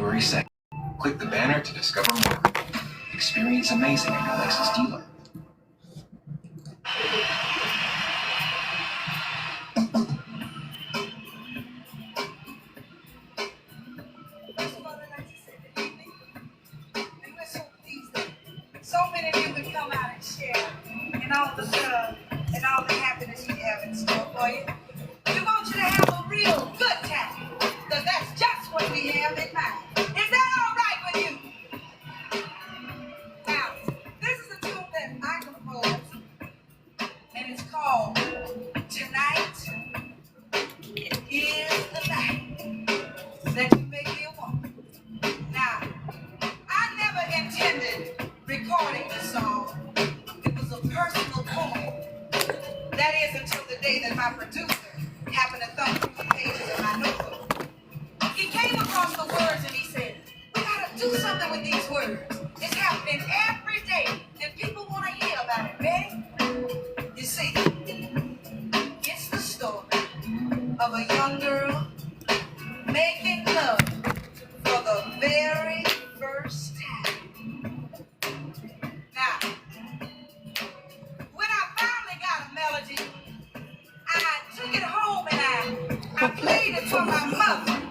February 2nd. Click the banner to discover more. Experience amazing at your Lexus dealer. So many of you would come out and share and all the love and all the happiness we have in store for you. We want you to have a real good time, because that's just what we have in mind. Is that all right with you? Now, this is a tune that I composed, and it's called Tonight is the Night That You Make Me a Woman. Now, I never intended recording this song. It was a personal poem. That is until the day that my producer happened to thumb through the pages of my notebook. He came across the words and he said, we gotta do something with these words. It's happening every day and people want to hear about it, ready? You see, it's the story of a young girl making love for the very first time. Now, when I finally got a melody, I took it home and I played it for my mother.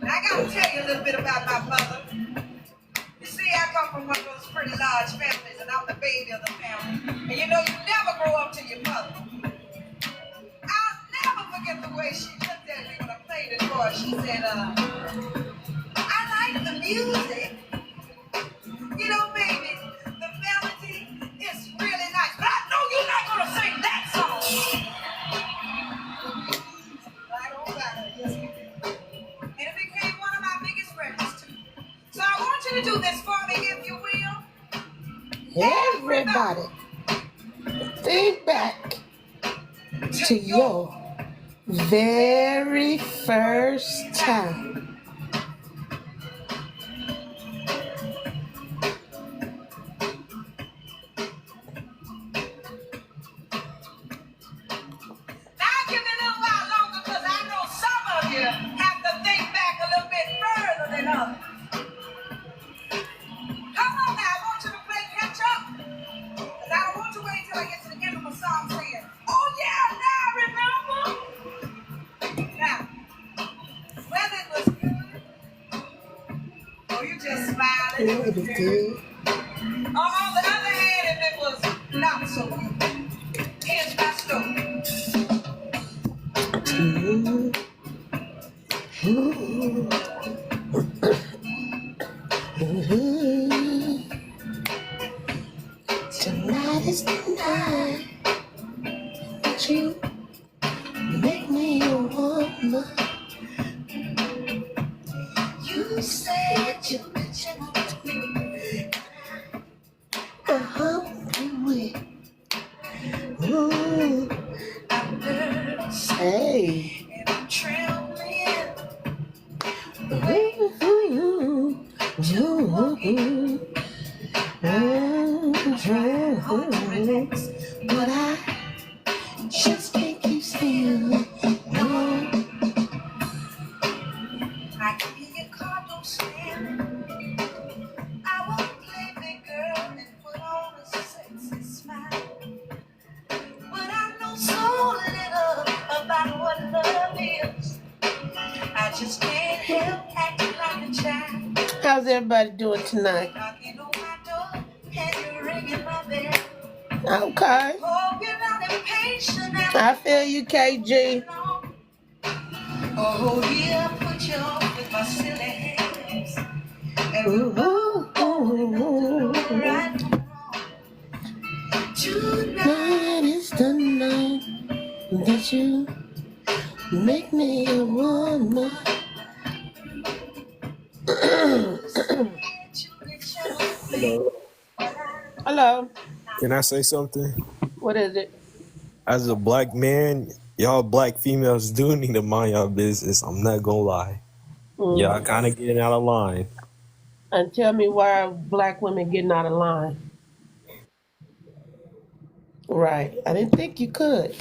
And I gotta tell you a little bit about my mother. You see, I come from one of those pretty large families and I'm the baby of the family. And you know, you never grow up to your mother. I'll never forget the way she looked at me when I played it for her. She said, I like the music. You know, baby, the melody is really nice. But I know you're not gonna sing that song. Right on back. Yes, we did. And it became one of my biggest records, too. So I want you to do this for me, if you will. Everybody, think back to your very first time. Now I'll give you a little while longer because I know some of you have to think back a little bit further than others. Come on now, I want you to play catch up. Because I don't want you to wait till I get to the end of my song saying, oh yeah, now I remember. Now, whether it was good or you just smiling, It was good. or on the other hand, if it was not so good, here's my story. Tonight is the night that you make me a woman. You said you mentioned to me. Ooh, I'm nervous hey. and I'm trembling. Waiting for you. I'm trying to relax, but I just can't keep still. No. I can hear your car door slamming. I won't play big girl and put on a sexy smile. But I know so little about what love is. I just can't help acting like a child. How's everybody doing tonight? Knocking on my door and you're ringing my bell. Okay. Oh, you're not impatient. I feel you, KG. Oh, yeah, put you off with my silly hands. And right from wrong. Tonight is the night that you make me a woman. Hello. Hello. Can I say something? What is it? As a black man, y'all black females do need to mind y'all business. I'm not gonna lie. Y'all kind of getting out of line. And tell me why are black women getting out of line? Right. I didn't think you could.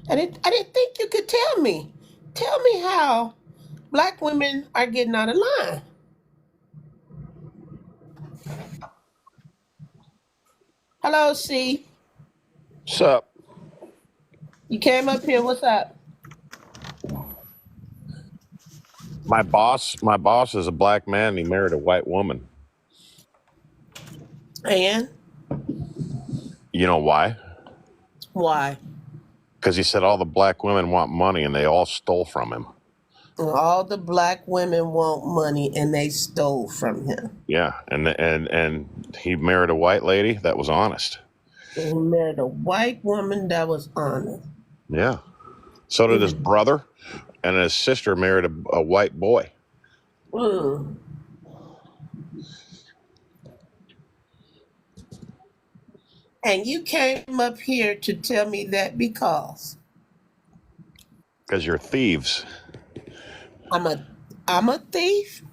I didn't think you could tell me. Tell me how Black women are getting out of line. Hello, C. What's up? You came up here. What's up? My boss is a black man and he married a white woman. And You know why? why? Because he said all the black women want money and they all stole from him. All the black women want money and they stole from him. Yeah, and he married a white lady that was honest. And he married a white woman that was honest. Yeah. So did his brother, and his sister married a white boy. Mm. And you came up here to tell me that because Because you're thieves. I'm a thief.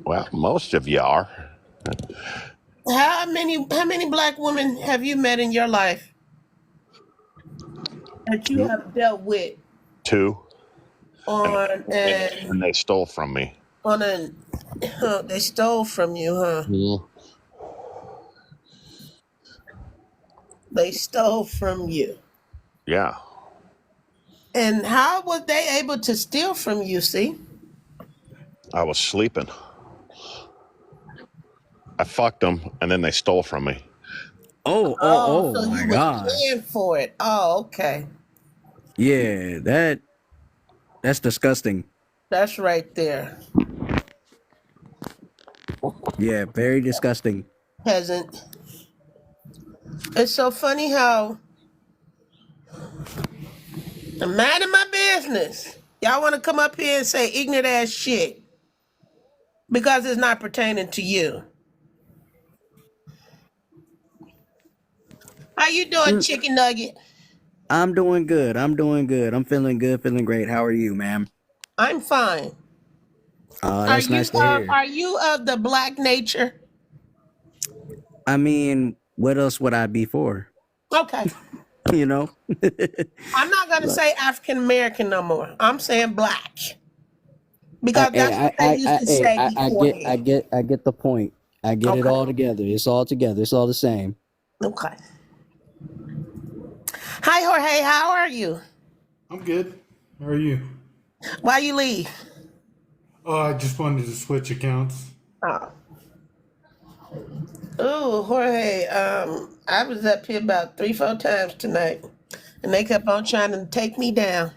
Well, most of you are. How many black women have you met in your life that you have dealt with Two, on and they stole from me. they stole from you, huh? Mm. They stole from you. Yeah. And how was they able to steal from you, see? I was sleeping. I fucked them, and then they stole from me. So My you was God. paying for it. Oh, okay. Yeah, that's disgusting. That's right there. Yeah, very disgusting. Peasant. It's so funny how I'm minding my business. Y'all want to come up here and say ignorant ass shit because it's not pertaining to you. How you doing, Mm, chicken nugget? I'm doing good. I'm doing good. I'm feeling good, feeling great. How are you, ma'am? I'm fine. That's nice to hear. Are you of the black nature? I mean, what else would I be for? Okay. You know? I'm not gonna Look, say African American no more. I'm saying black. I, Because hey, that's what they used to say I beforehand. get the point. I get it Okay. all together. It's all together. It's all the same. Okay. Hi Jorge, how are you? I'm good. How are you? Why you leave? Oh, I just wanted to switch accounts. Oh. Ooh, Jorge, I was up here about 3, 4 times tonight. And they kept on trying to take me down.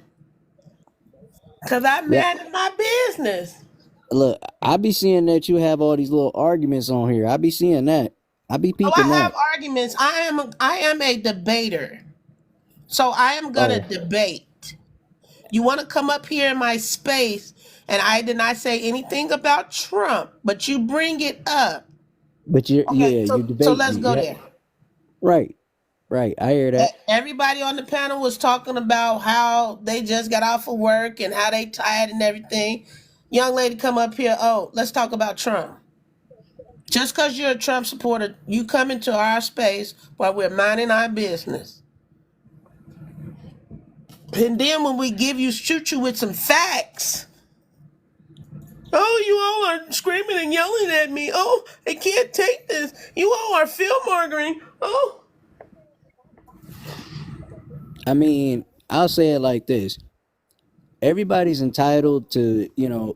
Cause I Yeah. minded my business. Look, I be seeing that you have all these little arguments on here. I be seeing that. I be Oh, I peeping have that. arguments. I am a debater. So I am gonna Oh, debate. You wanna come up here in my space and I did not say anything about Trump, but you bring it up. but Okay, you so debate let's me. go Yeah. there. Right. Right. I hear that. Everybody on the panel was talking about how they just got off of work and how they tired and everything. Young lady come up here, oh, let's talk about Trump. Just because you're a Trump supporter, you come into our space while we're minding our business. And then when we shoot you with some facts, oh, you all are screaming and yelling at me. Oh, I can't take this. You all are filmongering. Oh, I mean, I'll say it like this. Everybody's entitled to,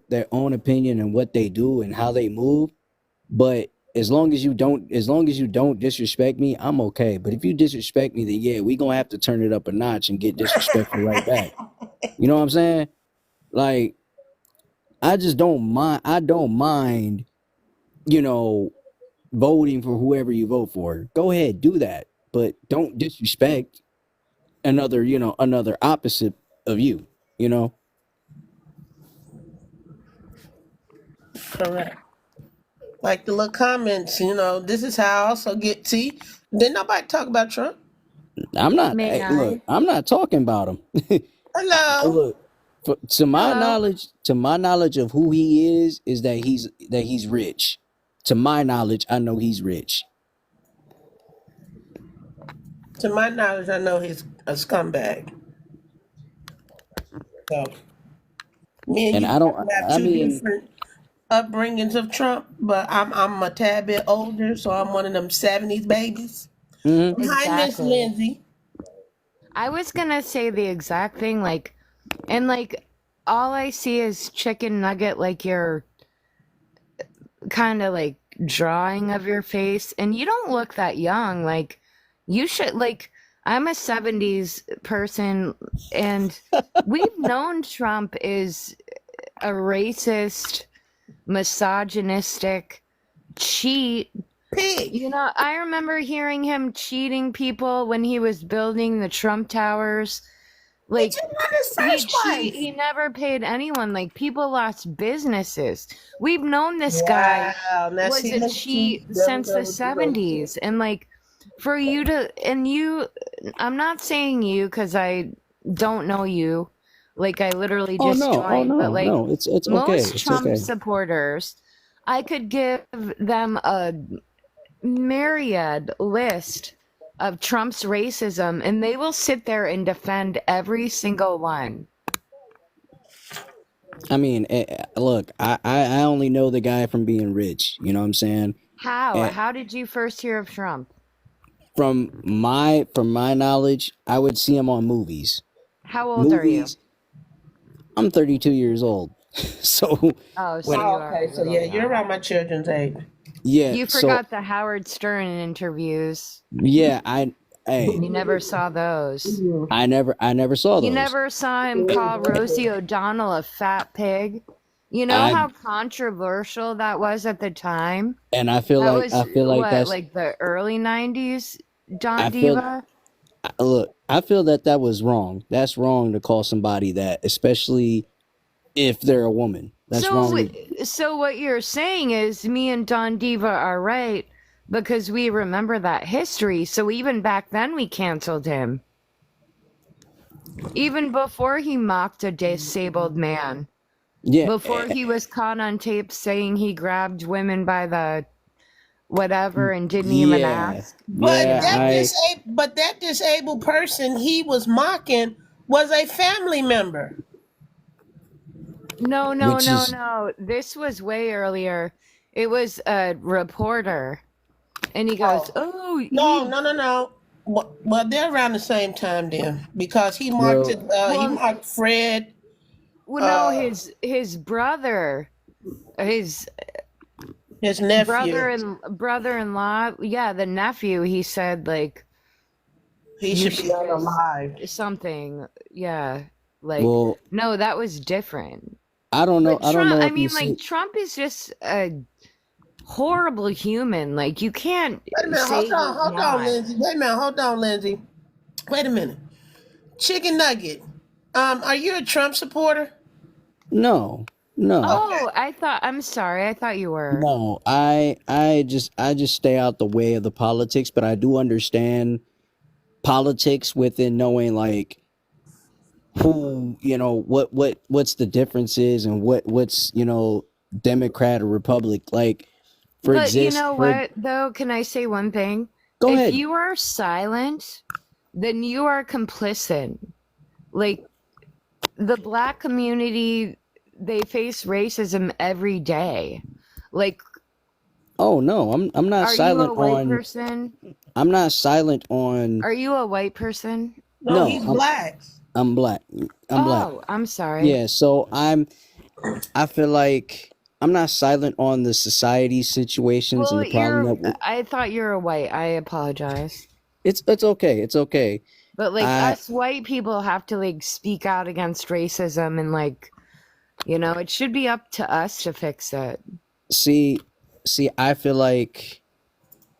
their own opinion and what they do and how they move. But as long as you don't disrespect me, I'm okay. But if you disrespect me, then yeah, we gonna have to turn it up a notch and get disrespectful right back. You know what I'm saying? Like, I just don't mind. I don't mind, you know, voting for whoever you vote for. Go ahead, do that. But don't disrespect another opposite of you, you know? correct. Like the little comments, this is how I also get. See, didn't nobody talk about Trump? I'm not, May hey, look, I? I'm not talking about him. Hello. Look, to my Hello. knowledge of who he is that he's rich. To my knowledge, I know he's rich. To my knowledge, I know he's a scumbag. So Me and And you I don't. have I two mean, different upbringings of Trump, but I'm a tad bit older, so I'm one of them '70s babies. mhm. Hi, Miss Exactly. Lindsay. I was gonna say the exact thing, like, and like, all I see is chicken nugget, like your kind of like drawing of your face, and you don't look that young. Like, you should, like, I'm a 70s person, and we've known Trump is a racist, misogynistic cheat. Pig. You know, I remember hearing him cheating people when he was building the Trump Towers. He Like, just not his first wife. he never paid anyone. Like, people lost businesses. We've known this guy Wow. Now was see, a look, see, cheat there we since go the with the relationship. 70s. And like, for you to, and you, I'm not saying you because I don't know you. Like, I literally Oh just no! Oh joined, but no! like, No! It's okay. most It's Trump okay. supporters, I could give them a myriad list of Trump's racism, and they will sit there and defend every single one. I mean, look, I only know the guy from being rich. You know what I'm saying? How? And How did you first hear of Trump? from my knowledge, I would see him on movies. How old are you? Movies. I'm 32 years old, so Oh, so when you Oh, are okay, a so little yeah, you're young. around my children's age. yeah, You so forgot the Howard Stern interviews. yeah, You never saw those. I never saw You those. never saw him call Rosie O'Donnell a fat pig. You know I how controversial that was at the time? and I feel That like was I feel like what, that's like the early 90s, I Don feel Diva? look, I feel that was wrong. That's wrong to call somebody that, especially if they're a woman. That's So, wrong to so what you're saying is me and Don Diva are right because we remember that history. So even back then we canceled him. Even before he mocked a disabled man. yeah. Before he was caught on tape saying he grabbed women by the whatever and didn't even Yeah. ask. But Yeah, that disabled person he was mocking was a family member. No, no, which no, is no. This was way earlier. It was a reporter. And he goes, oh, No, he, no, no, no. Well, they're around the same time then, because he mocked well, it. He well, mocked Fred. no, Uh, his brother, his his nephew. brother-in-law, yeah, the nephew, he said like He you should be should just unalive. something, yeah, like well, no, that was different. I don't know. But I don't Trump, know I if you mean, see. like Trump is just a horrible human. Like you can't Wait a minute. say Hold he's on, not. Lindsay. Wait a minute. Hold on, Lindsay. Wait a minute. Chicken Nugget. Are you a Trump supporter? No, no, Okay. Oh, I'm sorry. I thought you were. no. I just stay out the way of the politics, but I do understand politics within knowing like who what's the differences and what's Democrat or Republic like for But you exist know for what, though? Can I say one thing? go If ahead. you are silent, then you are complicit. Like the black community, they face racism every day. Like, Oh no, I'm not are you a silent white on person? I'm not silent on Are you a white person? No, no, he's black. I'm black. I'm black. Oh, I'm sorry. Yeah, so I feel like I'm not silent on the society situations and Well, the problem that I thought you were white. I apologize. it's okay. It's okay. But like I us white people have to like speak out against racism and like, it should be up to us to fix it. see I feel like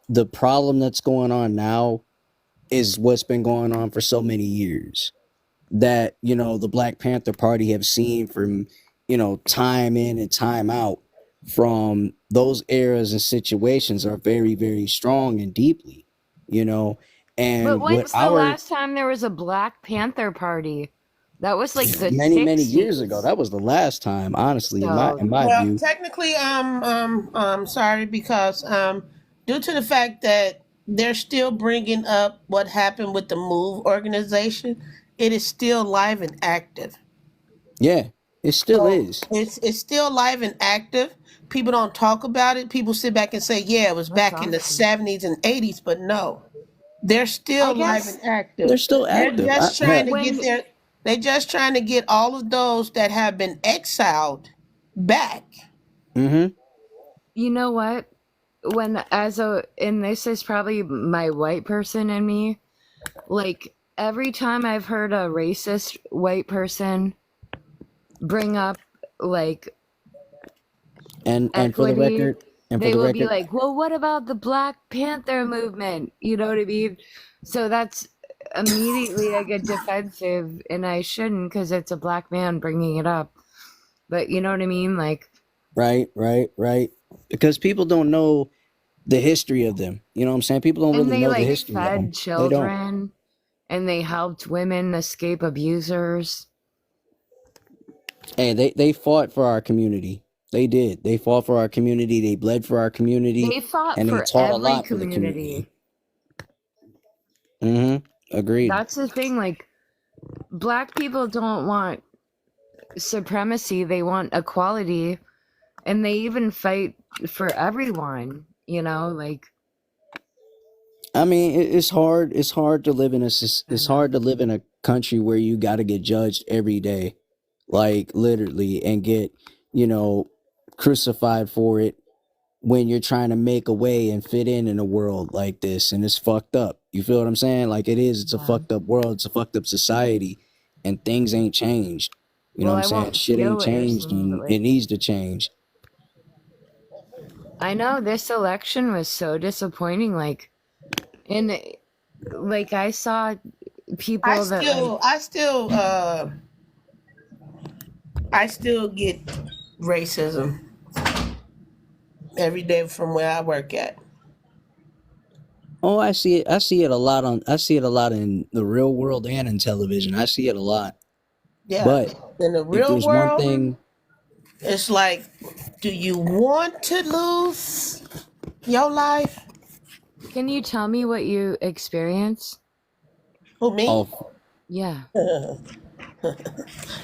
the problem that's going on now is what's been going on for so many years that the Black Panther Party have seen from time in and time out from those eras and situations are very very strong and deeply you know But and what when's the our last time there was a Black Panther party? That was like the many years ago 60s. that was the last time, honestly, in my So, Well, view. technically, sorry, because due to the fact that they're still bringing up what happened with the Move organization, it is still live and active. Yeah, It still So is. it's still live and active. People don't talk about it. People sit back and say, "Yeah, it was That's back in the awesome. '70s and '80s," but no, they're I still live guess and active. They're still They're active. just trying Hell, to get when their. They're just trying to get all of those that have been exiled back. hmm you know what? When as a and this is probably my white person in me, like every time I've heard a racist white person bring up like and for the equity, record, and for they the will be record, like, "Well, what about the Black Panther movement?" You know what I mean? So that's immediately I get defensive, and I shouldn't because it's a black man bringing it up. But you know what I mean? Like, right. Because people don't know the history of them. You know what I'm saying? People don't and really they know the like history of fed them. They don't. children, and they helped women escape abusers. Hey, they fought for our community. They did. They fought for our community. They bled for our community, They fought and they for taught a every lot for the community. community. Agreed. That's the thing. Like, black people don't want supremacy; they want equality, and they even fight for everyone. You know, like I mean, it's hard. It's hard to live in it's hard to live in a country where you got to get judged every day, like literally, and get you know crucified for it when you're trying to make a way and fit in a world like this, and it's fucked up. You feel what I'm saying? Like it is. It's a fucked up world. It's a fucked up society, and things ain't changed. You know well, what I'm I saying? won't Shit steal ain't what you're changed, saying, but and it like, needs to change. I know this election was so disappointing. Like, and like I saw I people that like still, I still, I still get racism every day from where I work at. Oh, I see it. I see it a lot on. I see it a lot in the real world and in television. I see it a lot. Yeah, But in the if real there's one world, thing, it's like, do you want to lose your life? can you tell me what you experience? Who, me? oh, Yeah.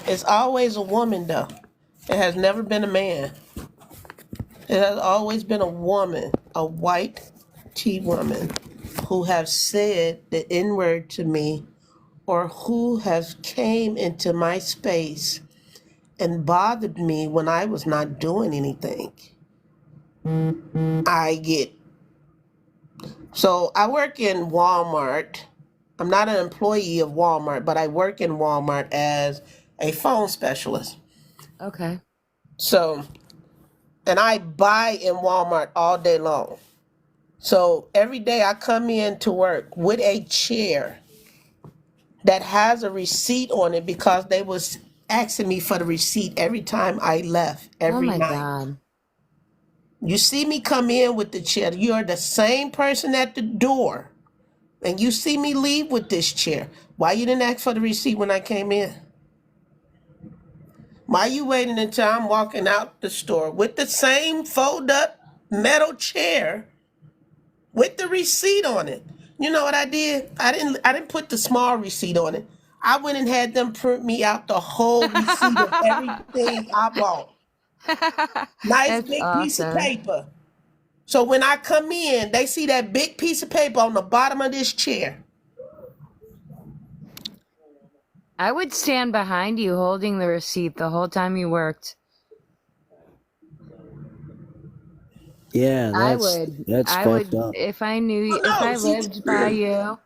It's always a woman, though. It has never been a man. It has always been a woman, a white T woman, who have said the N word to me, or who has came into my space and bothered me when I was not doing anything. I get So I work in Walmart. I'm not an employee of Walmart, but I work in Walmart as a phone specialist. Okay. So, and I buy in Walmart all day long. So every day I come in to work with a chair that has a receipt on it because they was asking me for the receipt every time I left, Oh every my night. God. You see me come in with the chair. You are the same person at the door. And you see me leave with this chair. Why you didn't ask for the receipt when I came in? Why you waiting until I'm walking out the store with the same fold up metal chair with the receipt on it? You know what I did? I didn't put the small receipt on it. I went and had them print me out the whole receipt of everything I bought. Nice That's big piece of awesome. paper. So when I come in, they see that big piece of paper on the bottom of this chair. I would stand behind you holding the receipt the whole time you worked. yeah, I that's would. that's I fucked would up. if I knew Oh if no, I see, lived by you,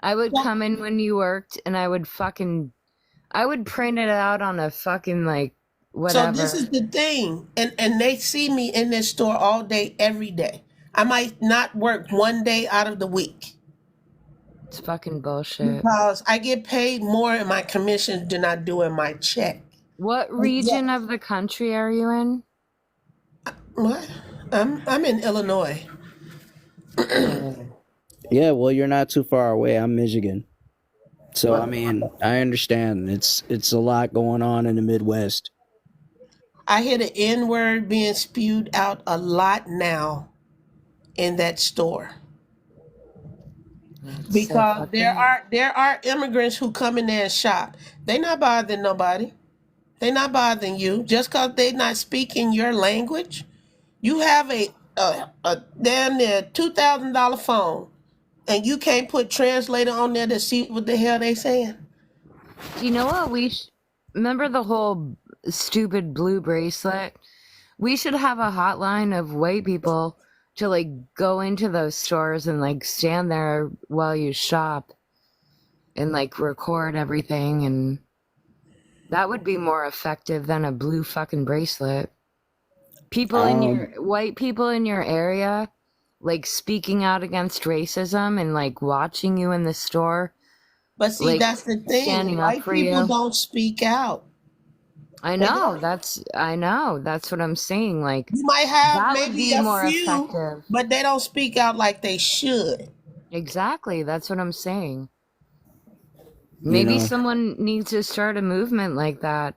I would well, come in when you worked and I would print it out on a fucking like so this is whatever. the thing, and they see me in this store all day, every day. I might not work one day out of the week It's fucking bullshit. because I get paid more in my commissions than I do in my check. What And region yet, of the country are you in? what? I'm in Illinois. Yeah, well, you're not too far away. I'm Michigan, so I Well, mean, I understand. It's a lot going on in the Midwest. I hear the N word being spewed out a lot now in that store That's so because fucked there up. are there are immigrants who come in there and shop. They not bothering nobody. They're not bothering you. Just because they're not speaking your language, you have a damn near $2,000 phone, and you can't put translator on there to see what the hell they saying. Do you know what remember the whole stupid blue bracelet? We should have a hotline of white people to like go into those stores and like stand there while you shop and like record everything, and that would be more effective than a blue fucking bracelet. People in your white people in your area like speaking out against racism and like watching you in the store, But see, like that's the thing. standing up White for people you. don't speak out. I They know, don't. I know, that's what I'm saying. Like You might have that would maybe be a more few, effective. but they don't speak out like they should. Exactly, that's what I'm saying. You Maybe know, someone needs to start a movement like that.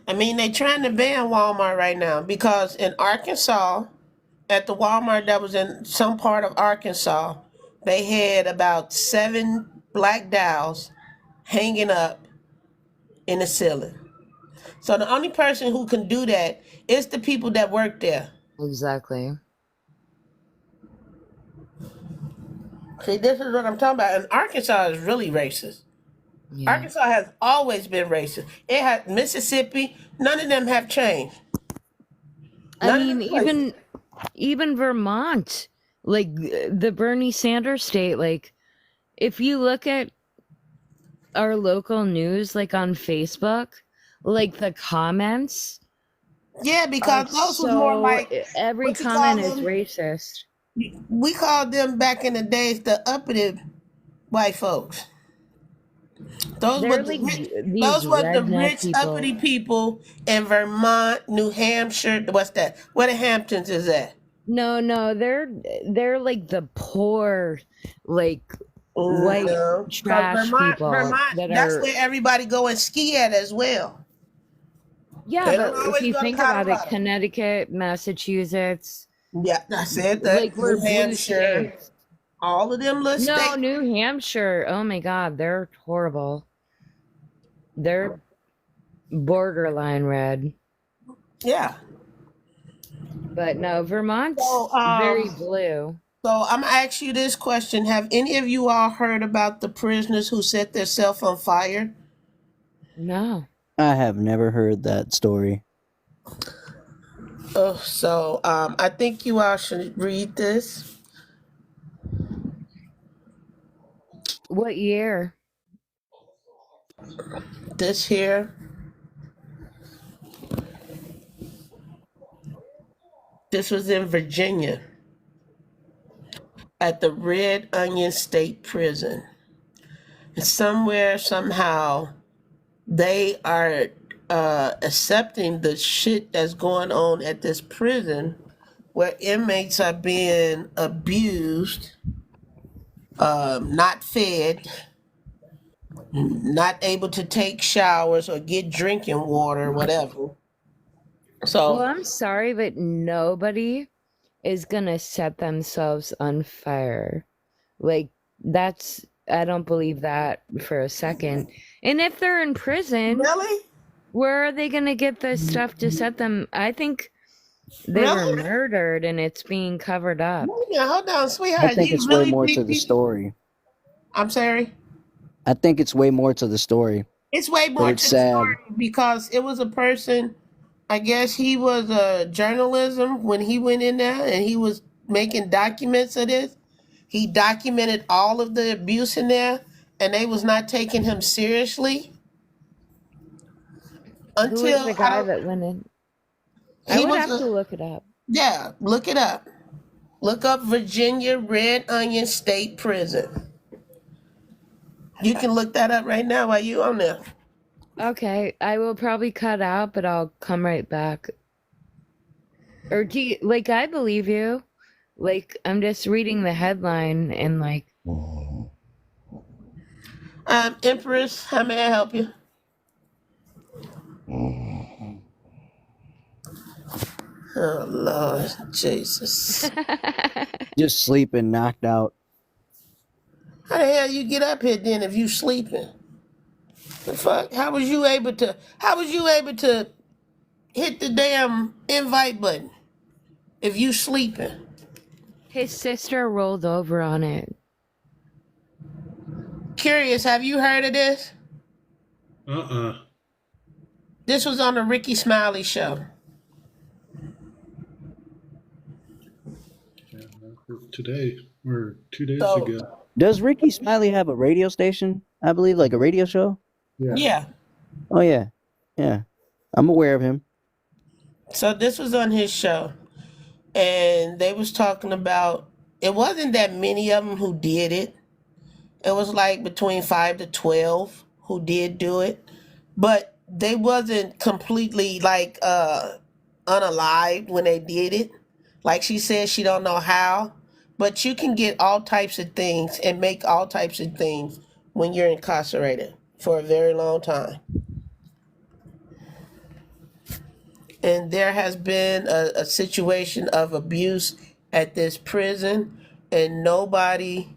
I mean, they're trying to ban Walmart right now because in Arkansas, at the Walmart that was in some part of Arkansas, they had about 7 black dowels hanging up in the ceiling. So the only person who can do that is the people that work there. Exactly. See, this is what I'm talking about. And Arkansas is really racist. Yeah. Arkansas has always been racist. It had Mississippi. None of them have changed. I None of mean, them places. even Vermont, like the Bernie Sanders state, like if you look at our local news, like on Facebook, like the comments Yeah, are because those was more like every what you call comment is them. racist. We called them back in the days the uppity white folks. Those were They're the like rich. these Those were the redneck rich uppity people in Vermont, New Hampshire. What's that? Where the Hamptons is at? No, they're like the poor, like white No, because trash people Vermont. that That's are. where everybody go and ski at as well. Yeah, They but don't if always you go to think about it, Colorado. Connecticut, Massachusetts, Yeah, I said that. like we're New blue Hampshire, states. all of them little No, states. New Hampshire. Oh my God, they're horrible. They're borderline red. Yeah. But no, Vermont's So, very blue. so I'm gonna ask you this question: have any of you all heard about the prisoners who set themselves on fire? No. I have never heard that story. Oh, so I think you all should read this. What year? This here. This was in Virginia at the Red Onion State Prison. And somewhere, somehow, they are accepting the shit that's going on at this prison where inmates are being abused, not fed, not able to take showers or get drinking water, whatever. Well, So, I'm sorry, but nobody is gonna set themselves on fire. Like, I don't believe that for a second. And if they're in prison, really? where are they gonna get this stuff to set them? I think they were Really? murdered and it's being covered up. Yeah, hold on, I sweetheart. think You it's way really more to think the you... story. I'm sorry? I think it's way more to the story, It's way but more it's to the sad. story because it was a person, I guess he was a journalism when he went in there and he was making documents of this. He documented all of the abuse in there and they was not taking him seriously Who was until the guy that went in? I he would was have to look it up. yeah, look it up. Look up Virginia Red Onion State Prison. You can look that up right now while you on there. Okay, I will probably cut out, but I'll come right back. Or do you, like, I believe you. Like, I'm just reading the headline and like, Empress, how may I help you? Oh Lord Jesus. Just sleeping, knocked out. How the hell you get up here then if you sleeping? The fuck? How was you able to? How was you able to hit the damn invite button if you sleeping? His sister rolled over on it. Curious, have you heard of this? Uh-uh. This was on the Ricky Smiley show. Yeah, today or 2 days So ago. Does Ricky Smiley have a radio station? I believe, like a radio show. Yeah. yeah. Oh yeah, yeah. I'm aware of him. So this was on his show, and they was talking about it wasn't that many of them who did it. It was like between 5 to 12 who did do it, but they wasn't completely like unalived when they did it. Like she said, she don't know how, but you can get all types of things and make all types of things when you're incarcerated for a very long time. And there has been a situation of abuse at this prison, and nobody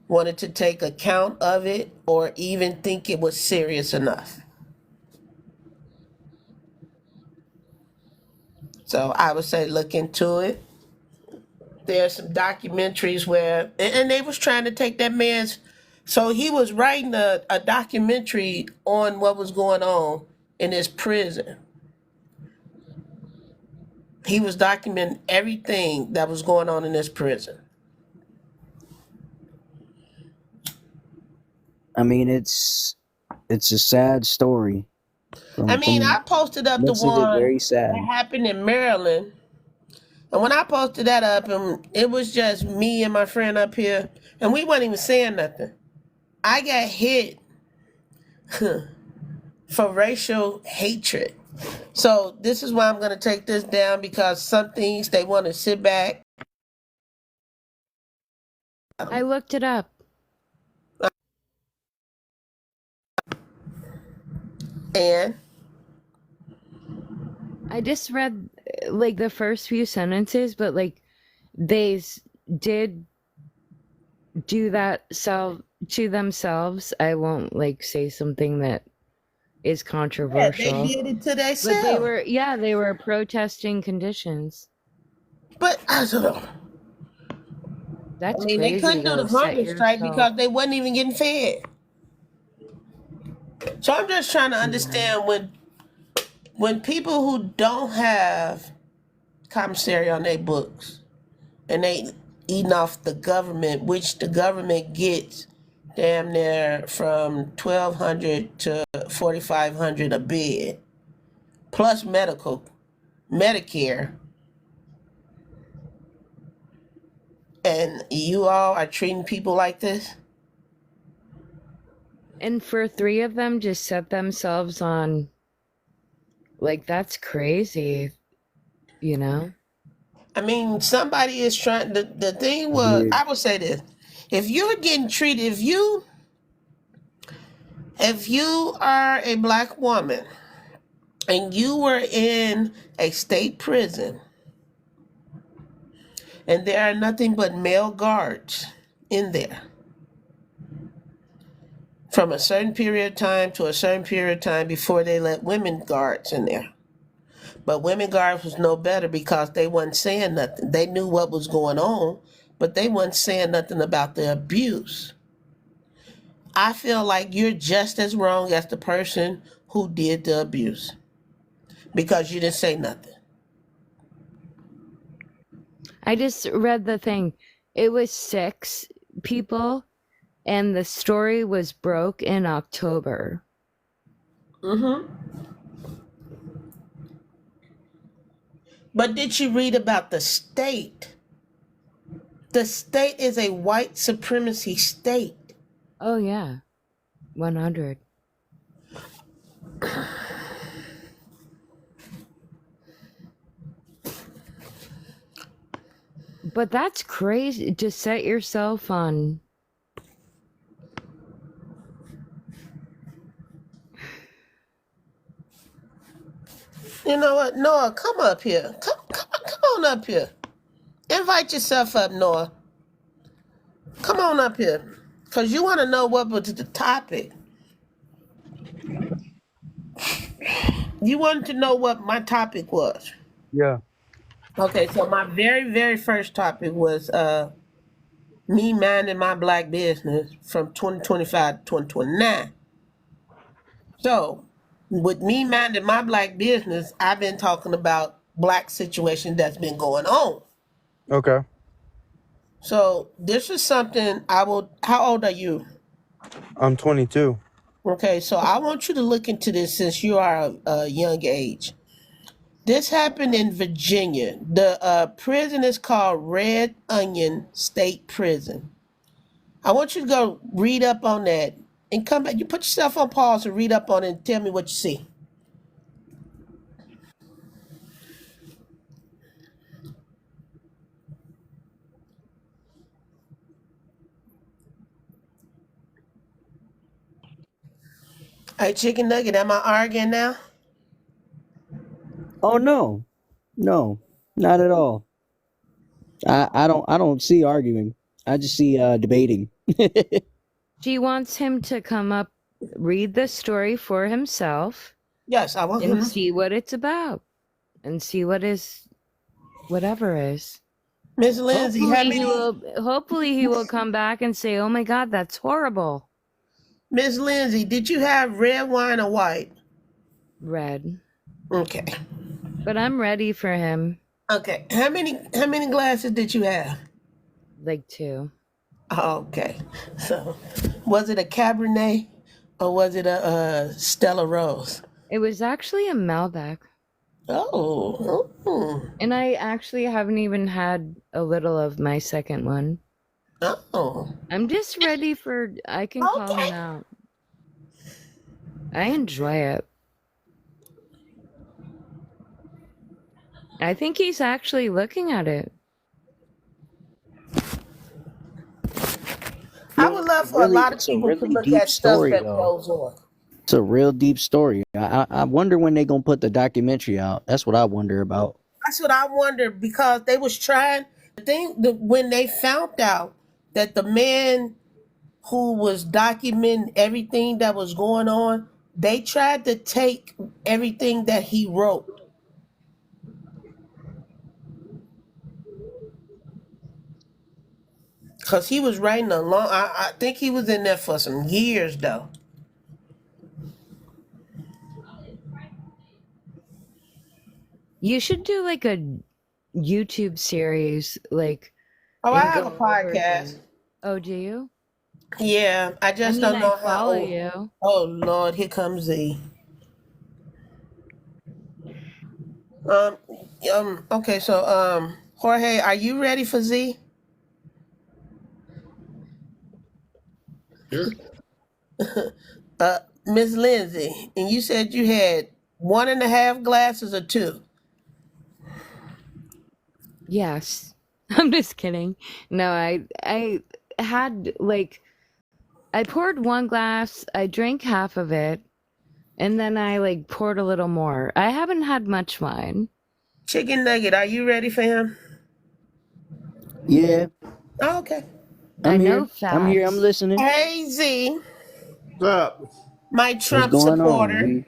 wanted to take account of it or even think it was serious enough. So I would say look into it. There's some documentaries where, and they was trying to take that man's, so he was writing a documentary on what was going on in his prison. He was documenting everything that was going on in this prison. I mean, it's a sad story. I mean, I posted up the Looks of it one very that sad. happened in Maryland. And when I posted that up, and it was just me and my friend up here, and we weren't even saying nothing. I got hit for racial hatred. So this is why I'm going to take this down, because some things they want to sit back. I looked it up. And I just read like the first few sentences, but like they did do that to themselves. I won't like say something that is yeah, controversial. they did it to But themselves. they were protesting conditions. But I don't know. That's I mean, they crazy couldn't do though. the Set hunger strike yourself. because they wasn't even getting fed. So I'm just trying to understand when people who don't have commissary on their books and they eating off the government, which the government gets damn near from $1,200 to $4,500 a bed, plus Medicare, and you all are treating people like this. And for 3 of them just set themselves on, like, that's crazy, you know? I mean, somebody is trying. The thing was, Yeah. I would say this: if you're getting treated, if you are a black woman and you were in a state prison and there are nothing but male guards in there from a certain period of time to a certain period of time before they let women guards in there. But women guards was no better because they wasn't saying nothing. They knew what was going on, but they wasn't saying nothing about the abuse. I feel like you're just as wrong as the person who did the abuse because you didn't say nothing. I just read the thing. It was 6 people, and the story was broke in October. But did you read about the state? The state is a white supremacy state. Oh yeah, 100. But that's crazy to set yourself on. You know what, Noah? Come up here. Come on up here. Invite yourself up, Noah. Come on up here, cause you want to know what was the topic. You wanted to know what my topic was. Yeah. Okay, so my very, very first topic was me minding my black business from 2025 to 2029. So, with me minding my black business, I've been talking about black situation that's been going on. Okay. So, this is something I will. How old are you? I'm 22. Okay, so I want you to look into this since you are a young age. This happened in Virginia. The prison is called Red Onion State Prison. I want you to go read up on that and come back. You put yourself on pause and read up on it and tell me what you see. Hey, Chicken Nugget, am I arguing now? Oh no, no, not at all. I don't see arguing. I just see debating. She wants him to come up, read the story for himself, Yes, I want. and see what it's about, and see what is whatever is. Miss Lindsay, how many? Hopefully he will come back and say, "Oh my God, that's horrible." Miss Lindsay, did you have red wine or white? Red. Okay. But I'm ready for him. Okay. How many glasses did you have? Like 2. Okay. So, was it a Cabernet or was it a Stella Rose? It was actually a Malbec. Oh. And I actually haven't even had a little of my second one. Oh. I'm just ready for, I can call him out. I enjoy it. I think he's actually looking at it. I would love for a lot of It's a people to really look deep at stuff story, that though. goes on. It's a real deep story. I wonder when they gonna put the documentary out. That's what I wonder about. That's what I wonder because they was trying. The thing that when they found out that the man who was documenting everything that was going on, they tried to take everything that he wrote. Because he was writing a long, I think he was in there for some years though. You should do like a YouTube series, like. Oh, I and have a go over podcast. them. Oh, do you? Yeah, I just don't know I how. follow you. Oh Lord, here comes Z. Okay, so Jorge, are you ready for Z? Sure. Miss Lindsay, and you said you had 1.5 glasses or 2. Yes. I'm just kidding. No, I had like I poured 1 glass, I drank half of it, and then I like poured a little more. I haven't had much wine. Chicken Nugget, are you ready for him? Yeah, Oh, okay. I I'm know here. I'm here. I'm facts. listening. Hey Z, What's up? my What's Trump going supporter. on?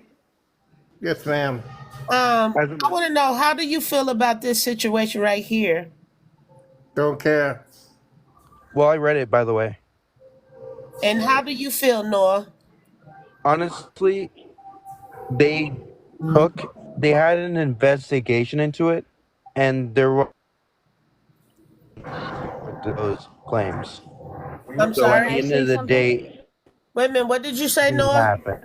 Yes, ma'am. I want to know, how do you feel about this situation right here? Don't care. Well, I read it, by the way. And how do you feel, Noah? Honestly, they they had an investigation into it, and there were those claims. I'm So at the sorry. end of the day, Wait a minute. What did you say, things Noah? happened.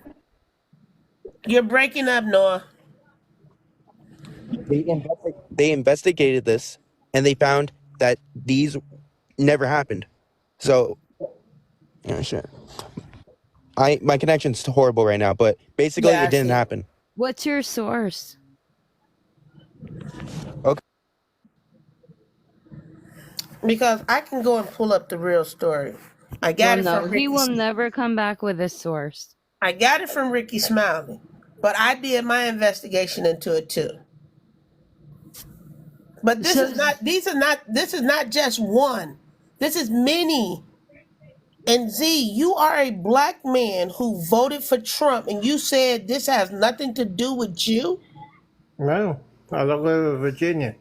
You're breaking up, Noah. They investigated this, and they found that these never happened. So, yeah, sure. My connection's horrible right now, but basically Yeah, I it didn't see. happen. What's your source? Okay. Because I can go and pull up the real story. I got Well, it no, from he Ricky. will never come back with a source. I got it from Ricky Smiley, but I did my investigation into it too. But this So- is not. These are not. This is not just one. This is many And Z, you are a black man who voted for Trump, and you said this has nothing to do with you? No, I don't live in Virginia.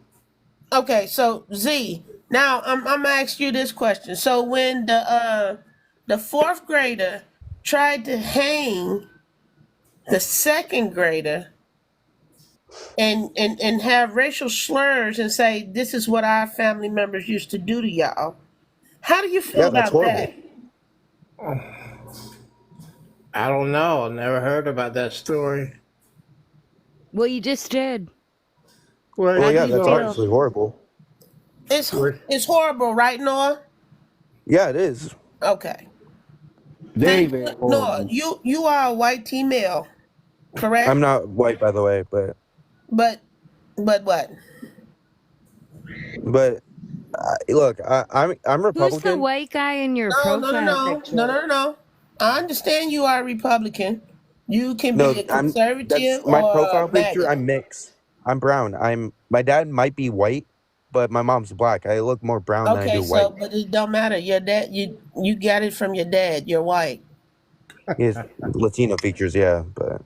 Okay, so Z, now I'm gonna ask you this question. So when the fourth grader tried to hang the second grader and have racial slurs and say this is what our family members used to do to y'all, how do you feel Yeah, that's about horrible. that? I don't know. I never heard about that story. Well, you just did. Where Well, How did do yeah, you you that's go? feel? obviously horrible. It's Where, it's horrible, right, Noah? Yeah, it is. Okay. Very, And very Noah, horrible. you are a white female, I'm correct? not white, by the way, But what? but look, I'm Who's the Republican. white guy in your No, no, no, profile no, no, picture? no, no. I understand you are a Republican. You can be No, a that's conservative my or a profile picture. MAGA. I'm mixed. I'm brown. My dad might be white, but my mom's black. I look more brown than I Okay, do so white. but it don't matter. Your dad, you got it from your dad. You're white. He has Latino features, yeah, but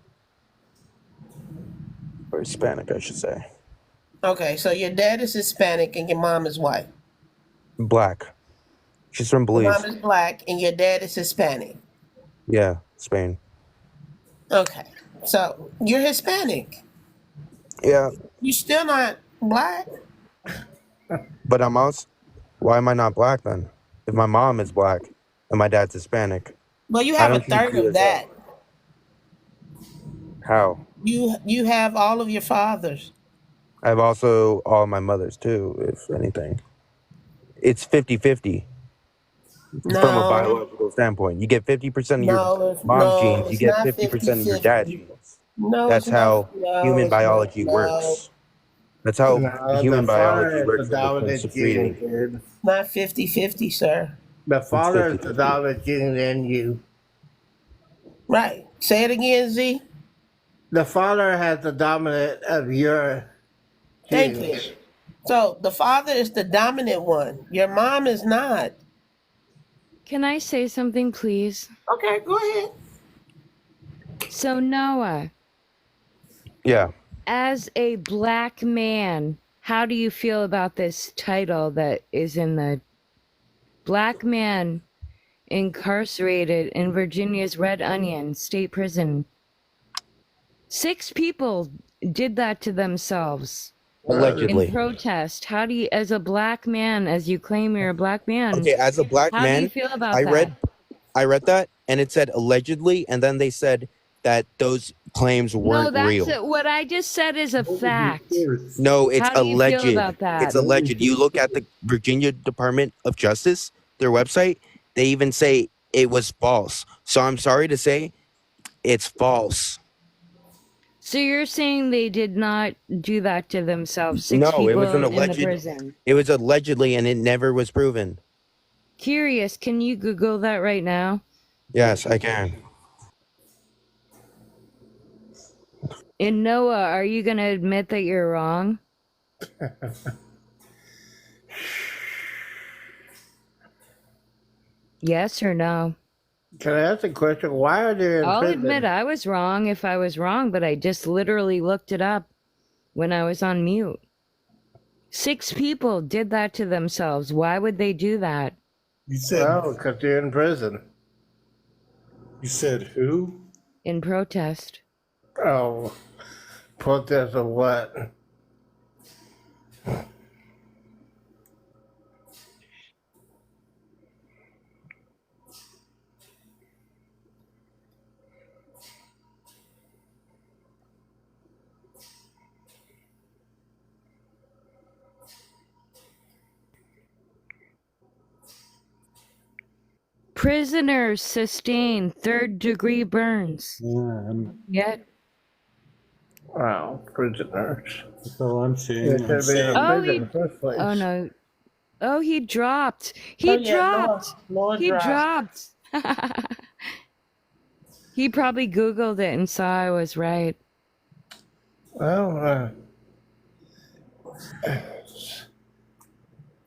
or Hispanic, I should say. Okay, so your dad is Hispanic and your mom is white. Black. She's from Your mom Belize. is black and your dad is Hispanic. Yeah, Spain. Okay, so you're Hispanic. Yeah, You still not black. but I'm also. Why am I not black then? If my mom is black and my dad's Hispanic, Well, you how have a don't you third see of this up? that. How? You have all of your fathers. I have also all my mothers too, if anything. It's 50-50 from a No, biological standpoint. You get 50% of your mom's no, genes, you it's get not 50% of your dad's 50-50. genes. No, it's That's not. how No, human it's not. biology No, works. That's how No, the human biology father is the works when it comes to dominant gene, breeding. dude. not 50-50, sir. The It's father is the 50-50. dominant gene in you. Right. Say it again, Z. The father has the dominant of your Thank you. genes. So the father is the dominant one. Your mom is not. Can I say something, please? Okay, go ahead. So, Noah, Yeah. as a black man, how do you feel about this title that is in the black man incarcerated in Virginia's Red Onion State Prison? 6 people did that to themselves in Allegedly. protest. How do you, as a black man, as you claim you're a black man, Okay, as a black how do you man, feel about I that? read that and it said allegedly, and then they said that those claims No, weren't that's real. what I just said is a fact. No, it's How do you feel alleged. about that? It's alleged. You look at the Virginia Department of Justice, their website, they even say it was false. So I'm sorry to say, it's false. So you're saying they did not do that to themselves? 6 No, it was people an in the alleged. prison. It was allegedly, and it never was proven. Curious, can you Google that right now? Yes, I can. And Noah, are you going to admit that you're wrong? Yes or no? Can I ask a question? Why are they in I'll prison? admit I was wrong if I was wrong, but I just literally looked it up when I was on mute. 6 people did that to themselves. Why would they do that? You said Well, because they're in prison. you said who? In protest. Oh, protest of what? Prisoners sustain 3rd-degree burns. Yet. Wow, prisoners. That's all I'm They saying. should be in a Oh, prison in the first place. Oh no. Oh, he dropped. He Oh, yeah, dropped. Noah He dropped. dropped. He probably Googled it and saw I was right. Well,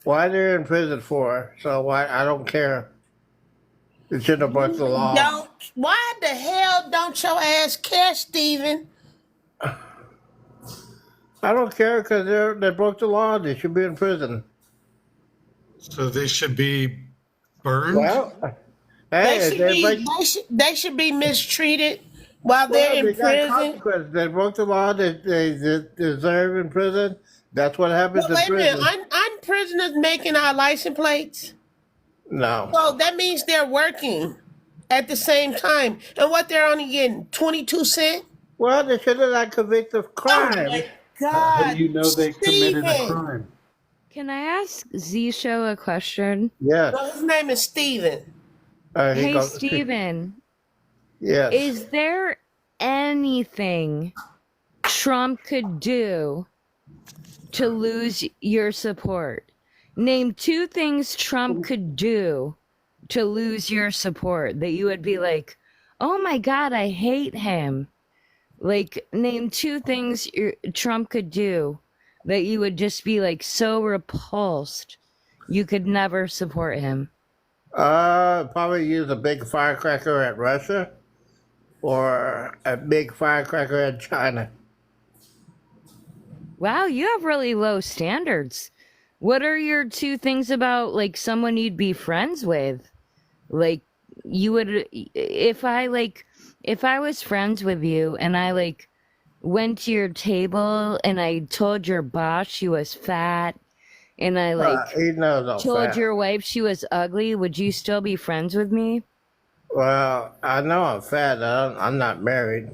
why they're in prison for? So why? I don't care. They should have broke the law. Don't. Why the hell don't your ass care, Steven? I don't care because they broke the law. They should be in prison. So they should be burned? Well, They hey, should they be. break. They should be mistreated while they're Well, in they got prison. consequences. They broke the law. They deserve in prison. That's what happens But in wait a minute, prison. aren't prisoners making our license plates? No. So that means they're working at the same time. And what they're only getting, 22 cents? Well, they should have not convicted of Oh crime. my How God, do you know they committed a Steven. crime? Can I ask Z-Show a question? Yes. No, his name is Steven. He Hey, goes. Steven, Yes. is there anything Trump could do to lose your support? Name 2 things Trump could do to lose your support that you would be like, oh my God, I hate him. Like, name 2 things Trump could do that you would just be like so repulsed you could never support him. Probably use a big firecracker at Russia or a big firecracker at China. Wow, you have really low standards. What are your 2 things about like someone you'd be friends with? Like you would if I was friends with you and I like went to your table and I told your boss she was fat and I like He knows I'm told fat. your wife she was ugly, would you still be friends with me? Well, I know I'm fat. I'm not married.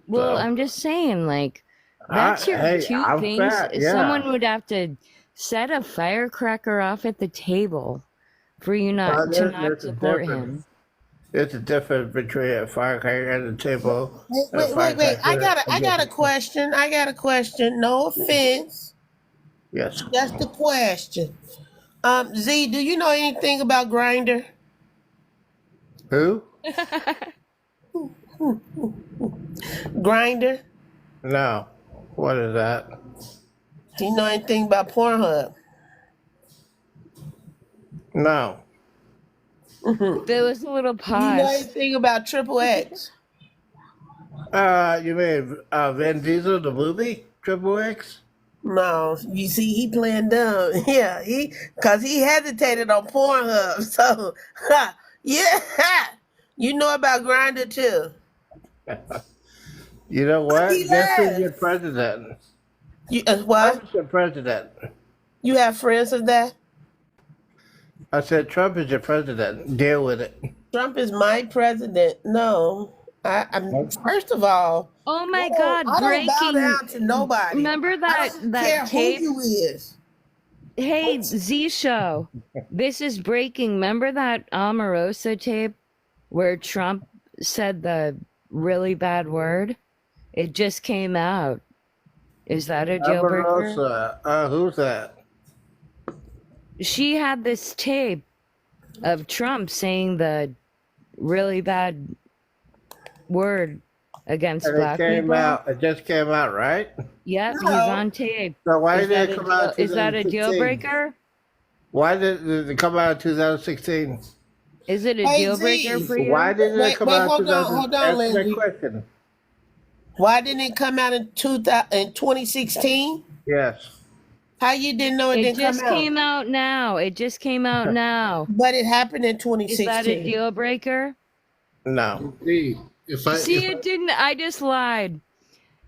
Well, So, I'm just saying, like, that's your hey, 2 I'm things. fat. Yeah. Someone would have to set a firecracker off at the table for you Well, not to there's, not there's a support difference. him. There's a difference between a firecracker at the table and a Wait. I firecracker got a against. question. I got a question. No offense. Yes. Just a question. Z, do you know anything about Grinder? Who? Grinder? No. What is that? Do you know anything about Pornhub? No. There was a little Do you know pause. anything about Triple X? You mean Vin Diesel, the movie? Triple X? No, you see, he playing dumb. Yeah, cause he hesitated on Pornhub. So, yeah, you know about Grinder too. You know what? He Guess who's laughed. your president? You what? Trump's your president. You have friends of that? I said Trump is your president. Deal with it. Trump is my president. No, I'm first of all, Oh my no, God, I don't bow breaking. down to nobody. Remember I that don't care that who tape? you is. Hey, Z-Show, this is breaking. Remember that Omarosa tape where Trump said the really bad word? It just came out. Is that a deal breaker? Omarosa. Who's that? She had this tape of Trump saying the really bad word against And it black came people. out. It just came out, right? Yep, he's No, on tape. So why Is did that it a come deal, out in is that a deal 2016? breaker? Why did it come out in 2016? Is it a hey deal breaker Z, for Why you? didn't it wait, come out in hold 2000? on, Answer that Lindsay. question. Why didn't it come out in 2016? Yes. How you didn't know it It didn't come just out? came out now. It just came out now. But it happened in Is that a 2016. deal breaker? No. See, if I See, it didn't. I just lied.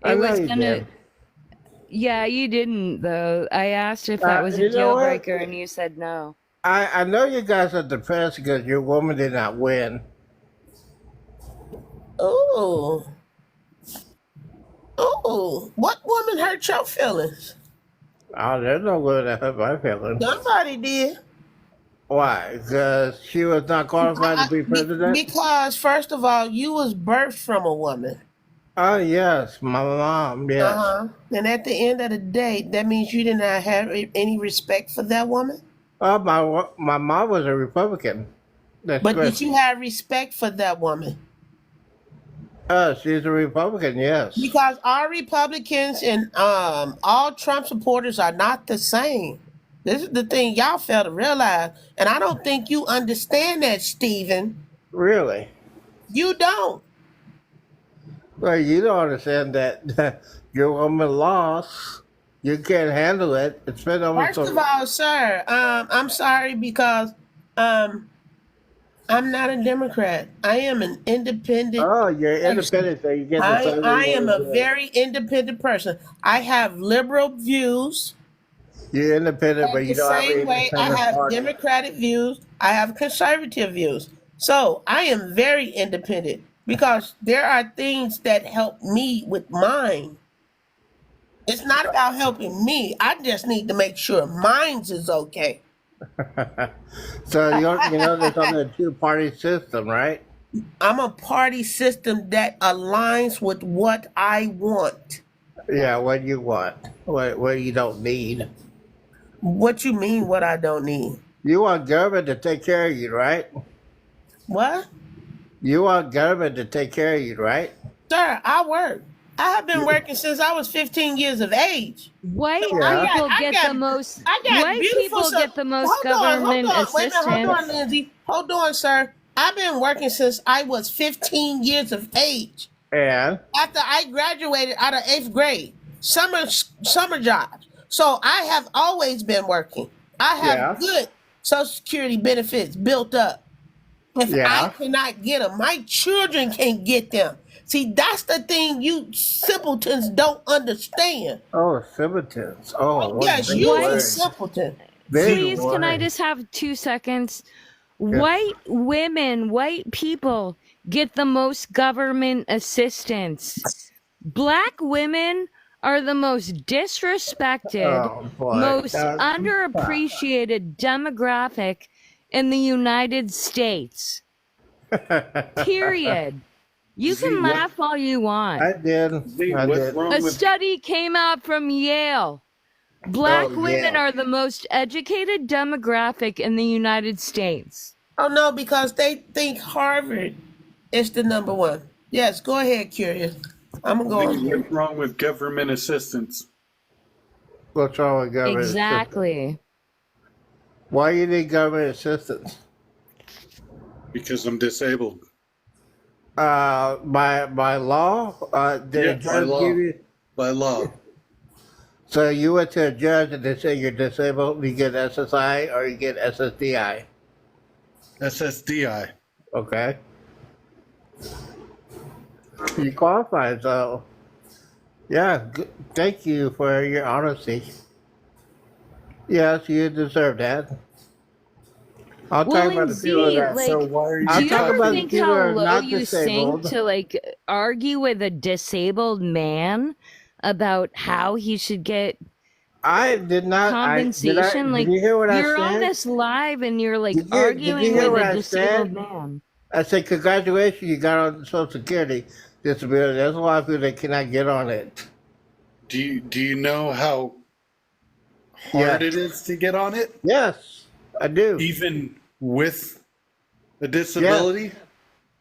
I It know was you gonna. did. Yeah, you didn't though. I asked if that was a You know deal what? breaker, and you said no. I know you guys are depressed because your woman did not win. Oh, what woman hurt your feelings? Oh, there's no way that hurt my feelings. Somebody did. Why? Because she was not qualified to be president? Because first of all, you was birthed from a woman. Oh, yes. My mom, yes. And at the end of the day, that means you did not have any respect for that woman. Oh, my mom was a Republican. That's But correct. did you have respect for that woman? She's a Republican, yes. Because all Republicans and all Trump supporters are not the same. This is the thing y'all fail to realize. And I don't think you understand that, Stephen. Really? You don't. Well, you don't understand that your woman lost. You can't handle it. It's been almost First of all, sir, I'm sorry because I'm not a Democrat. I am an independent Oh, you're person. independent, so you get to I, say what I you am want a to do. very independent person. I have liberal views. You're independent, but The you don't have same an way I independent have party. Democratic views, I have conservative views. So I am very independent because there are things that help me with mine. It's not about helping me. I just need to make sure mine's is okay. So you know there's only a two-party system, right? I'm a party system that aligns with what I want. Yeah, what you want, what you don't need. What you mean what I don't need? You want government to take care of you, right? What? You want government to take care of you, right? Sir, I work. I have been working since I was 15 years of age. White So I Yeah. got, people I get got, the most. I got White beautiful people stuff. get the most Hold on, government wait a minute, hold on, assistance. Lindsay. Hold on, sir. I've been working since I was 15 years of age. And After I graduated out of 8th grade, summer jobs. So I have always been working. I have yeah, good Social Security benefits built up. If I yeah. cannot get them, my children can get them. See, that's the thing you simpletons don't understand. Oh, simpletons. Oh, what Yes, big you a word. simpleton. Big Please, can I word. just have 2 seconds? Yeah. White women, white people get the most government assistance. Black women are the most disrespected, Oh boy. most underappreciated demographic in the United States. Period. You Z, can what, laugh all you want. I did. Z, I what's did. wrong A with study came out from Yale. Black Oh women yeah. are the most educated demographic in the United States. Oh no, because they think Harvard is the number one. Yes, go ahead, Curious. I'm gonna go on Z, mute. what's wrong with government assistance? What's wrong with government assistance? Exactly. Why you need government assistance? Because I'm disabled. By law, did Yeah, a by judge law. give you? By law. So you went to a judge and they say you're disabled. You get SSI or you get SSDI. SSDI. Okay. You qualify, so yeah. Thank you for your honesty. Yes, you deserve that. I'll Well, talk about and the people Z, that. like, So why are I'll do you you talk ever about the think people that how are low not you sink disabled. to like argue with a disabled man about how he should get I did not. compensation? Did Like, you hear what I you're on said? this live and you're like Did you arguing hear with what a I disabled said? man. I said, congratulations, you got on Social Security disability. There's a lot of people that cannot get on it. Do you know how Yes. hard it is to get on it? Yes, I do. Even with a Yes, disability?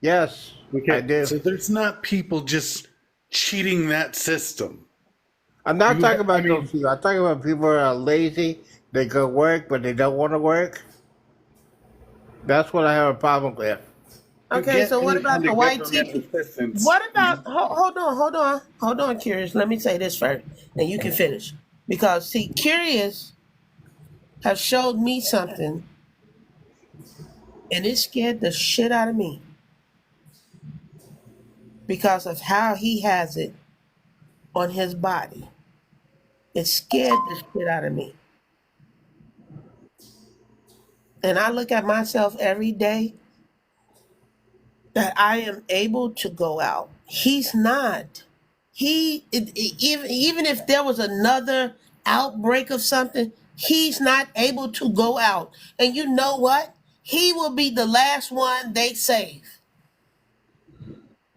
yes, I Okay. do. So there's not people just cheating that system. I'm not You, talking I about those mean, people. I'm talking about people who are lazy. They go work, but they don't want to work. That's what I have a problem with. to Okay, get so what any about kind the of white government teacher? assistance, What you, about hold on, Curious. Let me say this first, and you can finish. Because see, Curious have showed me something, and it scared the shit out of me because of how he has it on his body. It scared the shit out of me. And I look at myself every day that I am able to go out. He's not. Even if there was another outbreak of something, he's not able to go out. And you know what? He will be the last one they save.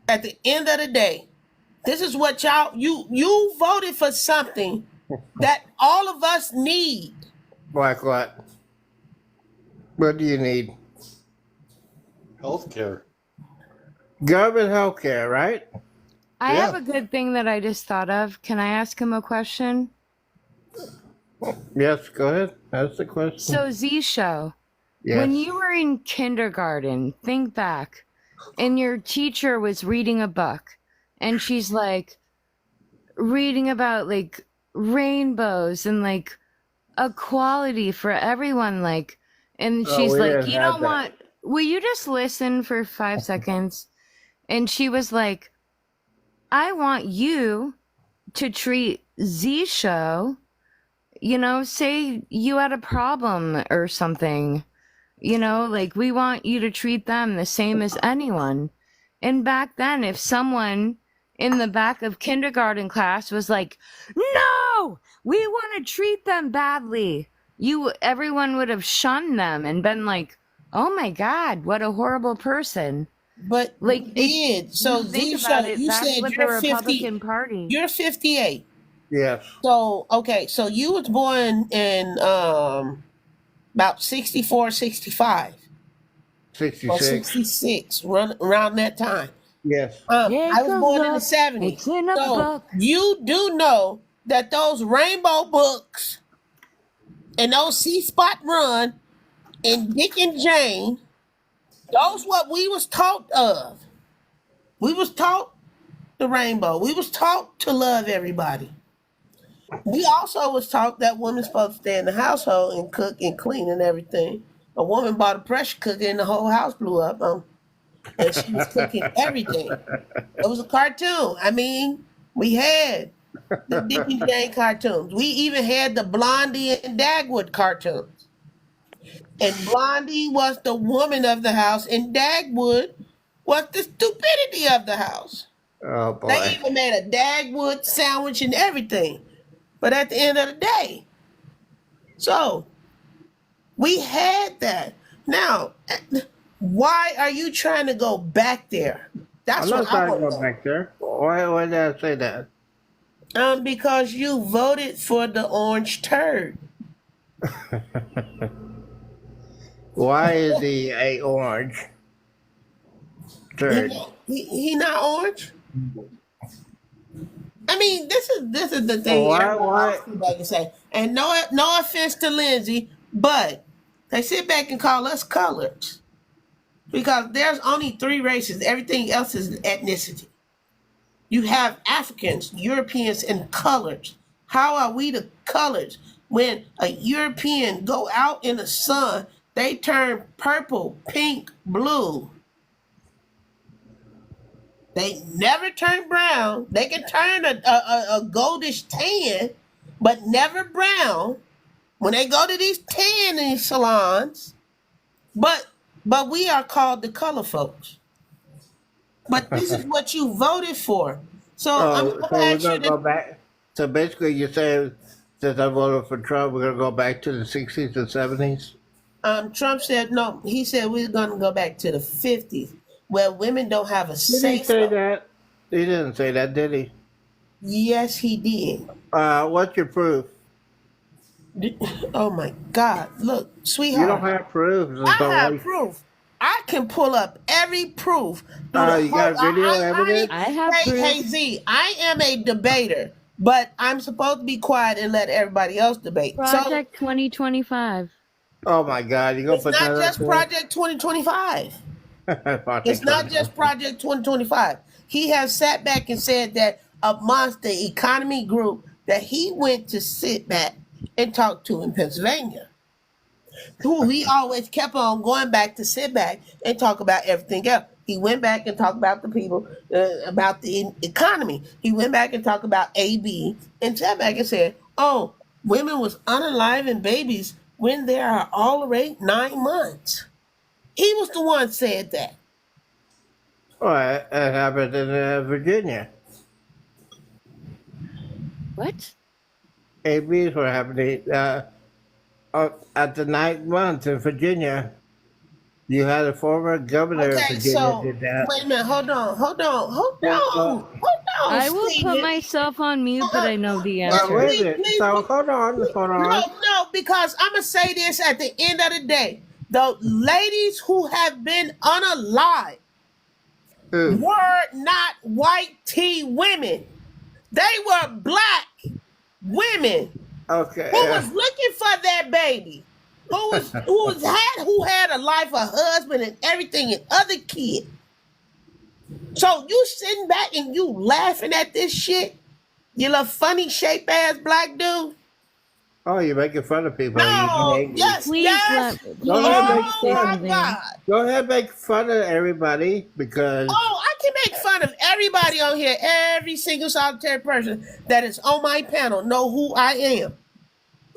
At the end of the day, this is what you voted for something that all of us need. Like what? What do you need? healthcare. Government health care, right? I have Yeah. a good thing that I just thought of. Can I ask him a question? Yes, go ahead. That's the question. So Z Show, when Yes. you were in kindergarten, think back, and your teacher was reading a book, and she's like reading about like rainbows and like equality for everyone, like, and Oh, she's we like, didn't you have don't that. want, will you just listen for 5 seconds? And she was like, I want you to treat Z Show, you know, say you had a problem or something, you know, like we want you to treat them the same as anyone. And back then, if someone in the back of kindergarten class was like, no, we want to treat them badly, everyone would have shunned them and been like, oh my God, what a horrible person. But Like, you did. So think Z about Show, it, you that's said what the you're 50. Republican Party. You're 58. Yes. So okay, so you was born in about 64, 65, or 66. 66, around that time. Yes. Take I was a born in the look, 70s. it's in a So book. you do know that those rainbow books and those C-Spot Run and Dick and Jane, those what we was taught of. We was taught the rainbow. We was taught to love everybody. We also was taught that women's supposed to stay in the household and cook and clean and everything. A woman bought a pressure cooker and the whole house blew up. And she was cooking everything. It was a cartoon. I mean, we had the Dick and Jane cartoons. We even had the Blondie and Dagwood cartoons. And Blondie was the woman of the house, and Dagwood was the stupidity of the house. Oh They boy. even made a Dagwood sandwich and everything. But at the end of the day, so we had that. Now, why are you trying to go back there? I'm That's not what I trying to want to go know. back there. Why did I say that? Because you voted for the orange turd. Why is he a orange He, turd? he not orange. I mean, this is the thing. Why? Everyone Why? else sit back and say, and no offense to Lindsay, but they sit back and call us coloreds because there's only 3 races. Everything else is ethnicity. You have Africans, Europeans, and coloreds. How are we the coloreds? When a European go out in the sun, they turn purple, pink, blue. They never turn brown. They can turn a goldish tan, but never brown. When they go to these tanning salons, but we are called the color folks. But this is what you voted for. So I'm Oh, gonna so we're ask you gonna go this. back. So basically, you're saying since I voted for Trump, we're gonna go back to the 60s and 70s. Trump said no. He said we're gonna go back to the 50s, where women don't have a Did say he say so. that? He didn't say that, did he? Yes, he did. What's your proof? Oh my God! Look, You don't sweetheart, have proof. I So have why? proof. I can pull up every proof through the You whole. got video evidence? I have Hey proof. Z, I am a debater, but I'm supposed to be quiet and let everybody else debate. So Project 2025. Oh my God! You gonna it's put that not up just there? Project 2025. Project It's not 20. just Project 2025. He has sat back and said that amongst the economy group that he went to sit back and talk to in Pennsylvania, who he always kept on going back to sit back and talk about everything else. He went back and talked about the people, about the economy. He went back and talked about AB and sat back and said, oh, women was unaliving babies when they are already 9 months. He was the one said that. Oh, that happened in Virginia. What? ABs were happening at the 9th month in Virginia. You had a former governor of Okay, Virginia so did that. wait a minute, hold on, Yeah, I will put Steven. myself on mute, but I know the Well, answer. wait a minute. So hold on. No, because I'm gonna say this at the end of the day. The ladies who have been unalived Who? were not white tea women. They were black women Okay. Who was looking for that baby? Who had a life, a husband, and everything, and other kid. So you sitting back and you laughing at this shit? You little funny shape ass black dude? Oh, you're making fun of people. You're No, angry. yes, Please yes. Go ahead, make Oh say my fun. something. God. Go ahead, make fun of everybody because Oh, I can make fun of everybody on here. Every single solitary person that is on my panel know who I am.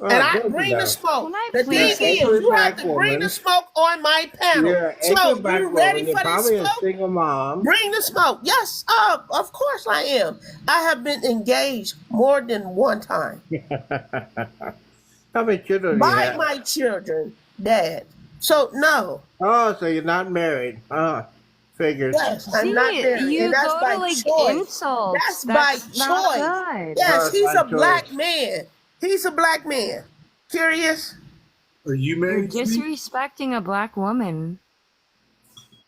oh, And I good bring enough. the smoke. Can I The please thing say is, you angry have black to bring the woman. smoke on my panel. You're an So, angry black you ready woman. You're for this probably a smoke? single mom. Bring the smoke. Yes, of course I am. I have been engaged more than one time How many children do you by have? my children, Dad. So, no. Oh, so you're not married. Figures. Yes, I'm not See, married. you And that's go by to like choice. insults. That's by That's not choice. good. Yes, Oh, it's he's by a black choice. man. He's a black man. Curious? Are you You're married? Z? disrespecting a black woman.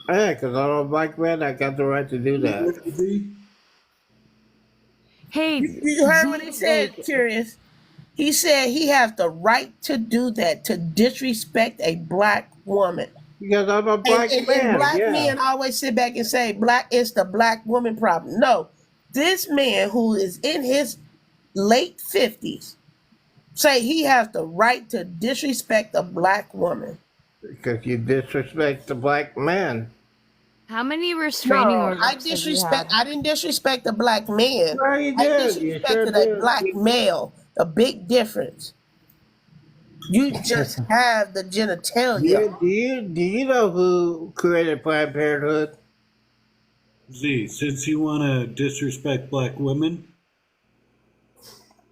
Yeah, because I'm a black man. I got the right to do that. Z? Hey, You heard what he Z, said, like, Curious? He said he has the right to do that, to disrespect a black woman. Because I'm a And, black and man. black Yeah. men always sit back and say, black, it's the black woman problem. No, this man who is in his late 50s say he has the right to disrespect a black woman. Because you disrespect the black man. how many restraining No, orders I have you disrespect. had? I didn't disrespect a black man. No, you I did. You sure disrespected a did. black male. A big difference. You just have the genitalia. Do you know who created Planned Parenthood? Z, since you want to disrespect black women,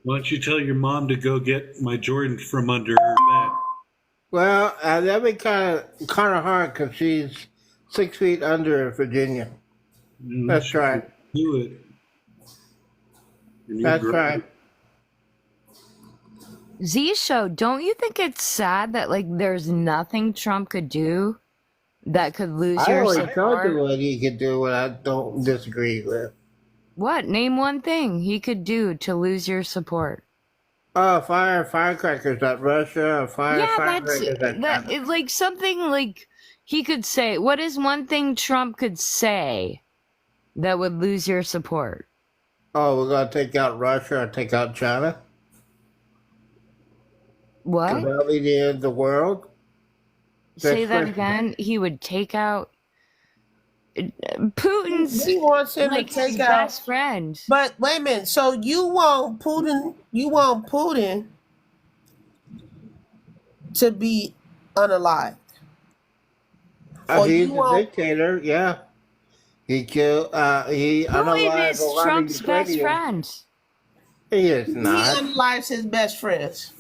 why don't you tell your mom to go get my Jordans from under her bed? Well, that'd be kind of hard because she's 6 feet under Virginia. That's She right. Do it. And you That's grow- right. Z show, don't you think it's sad that like there's nothing Trump could do that could lose I your always told support? you what he could do, what I don't disagree with. What? Name one thing he could do to lose your support. Fire firecrackers at Russia, fire Yeah, firecrackers at that China. it's like something like he could say. What is one thing Trump could say that would lose your support? Oh, we're going to take out Russia or take out China? What? That'll be the end of the world? Say That's that right. again. He would take out Putin's He wants him like to take his out. best friend. But wait a minute. So you want Putin? You want Putin to be unalived? Or He's you a want? dictator, yeah. He killed, he Putin unalived is a lot of Trump's best Ukrainians. friend. He is He not. unalives his best friends.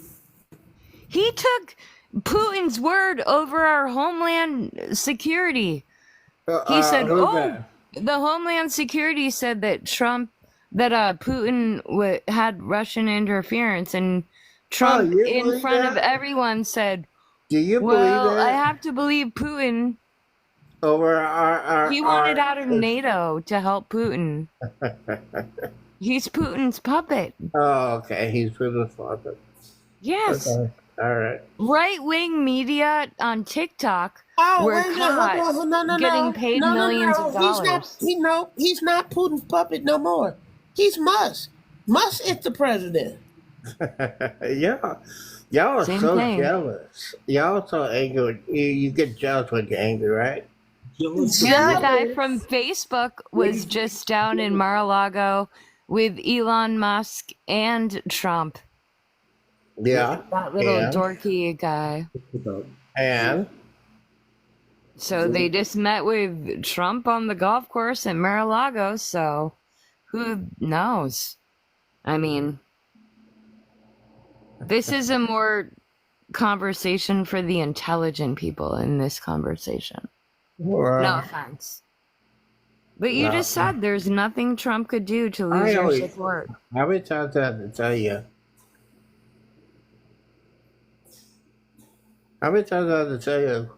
He took Putin's word over our homeland security. He said, who's "Oh, that? the Homeland Security said that Putin had Russian interference," and Trump, you in believe front of that? everyone, said, Do you "Well, believe I that? have to believe Putin. Over our He wanted out of NATO to help Putin. He's Putin's puppet." Oh, okay. He's for the father. Yes, Okay. All right. right-wing media on TikTok Oh, were wait a minute. caught Hold on. No. getting paid millions of dollars. He's not Putin's puppet no more. He's Musk. Musk is the president. Yeah. Y'all are Same so thing. jealous. Y'all are so angry. You get jealous when you're angry, right? Jealous. Yeah, the guy from Facebook was just down in Mar-a-Lago with Elon Musk and Trump. Yeah. That little And? dorky guy. And So they just met with Trump on the golf course at Mar-a-Lago, so who knows? I mean, this is a more conversation for the intelligent people in this conversation. No offense. But you No. just said there's nothing Trump could do to I lose your always- support. how many times do I have to tell you? How many times do I have to tell you?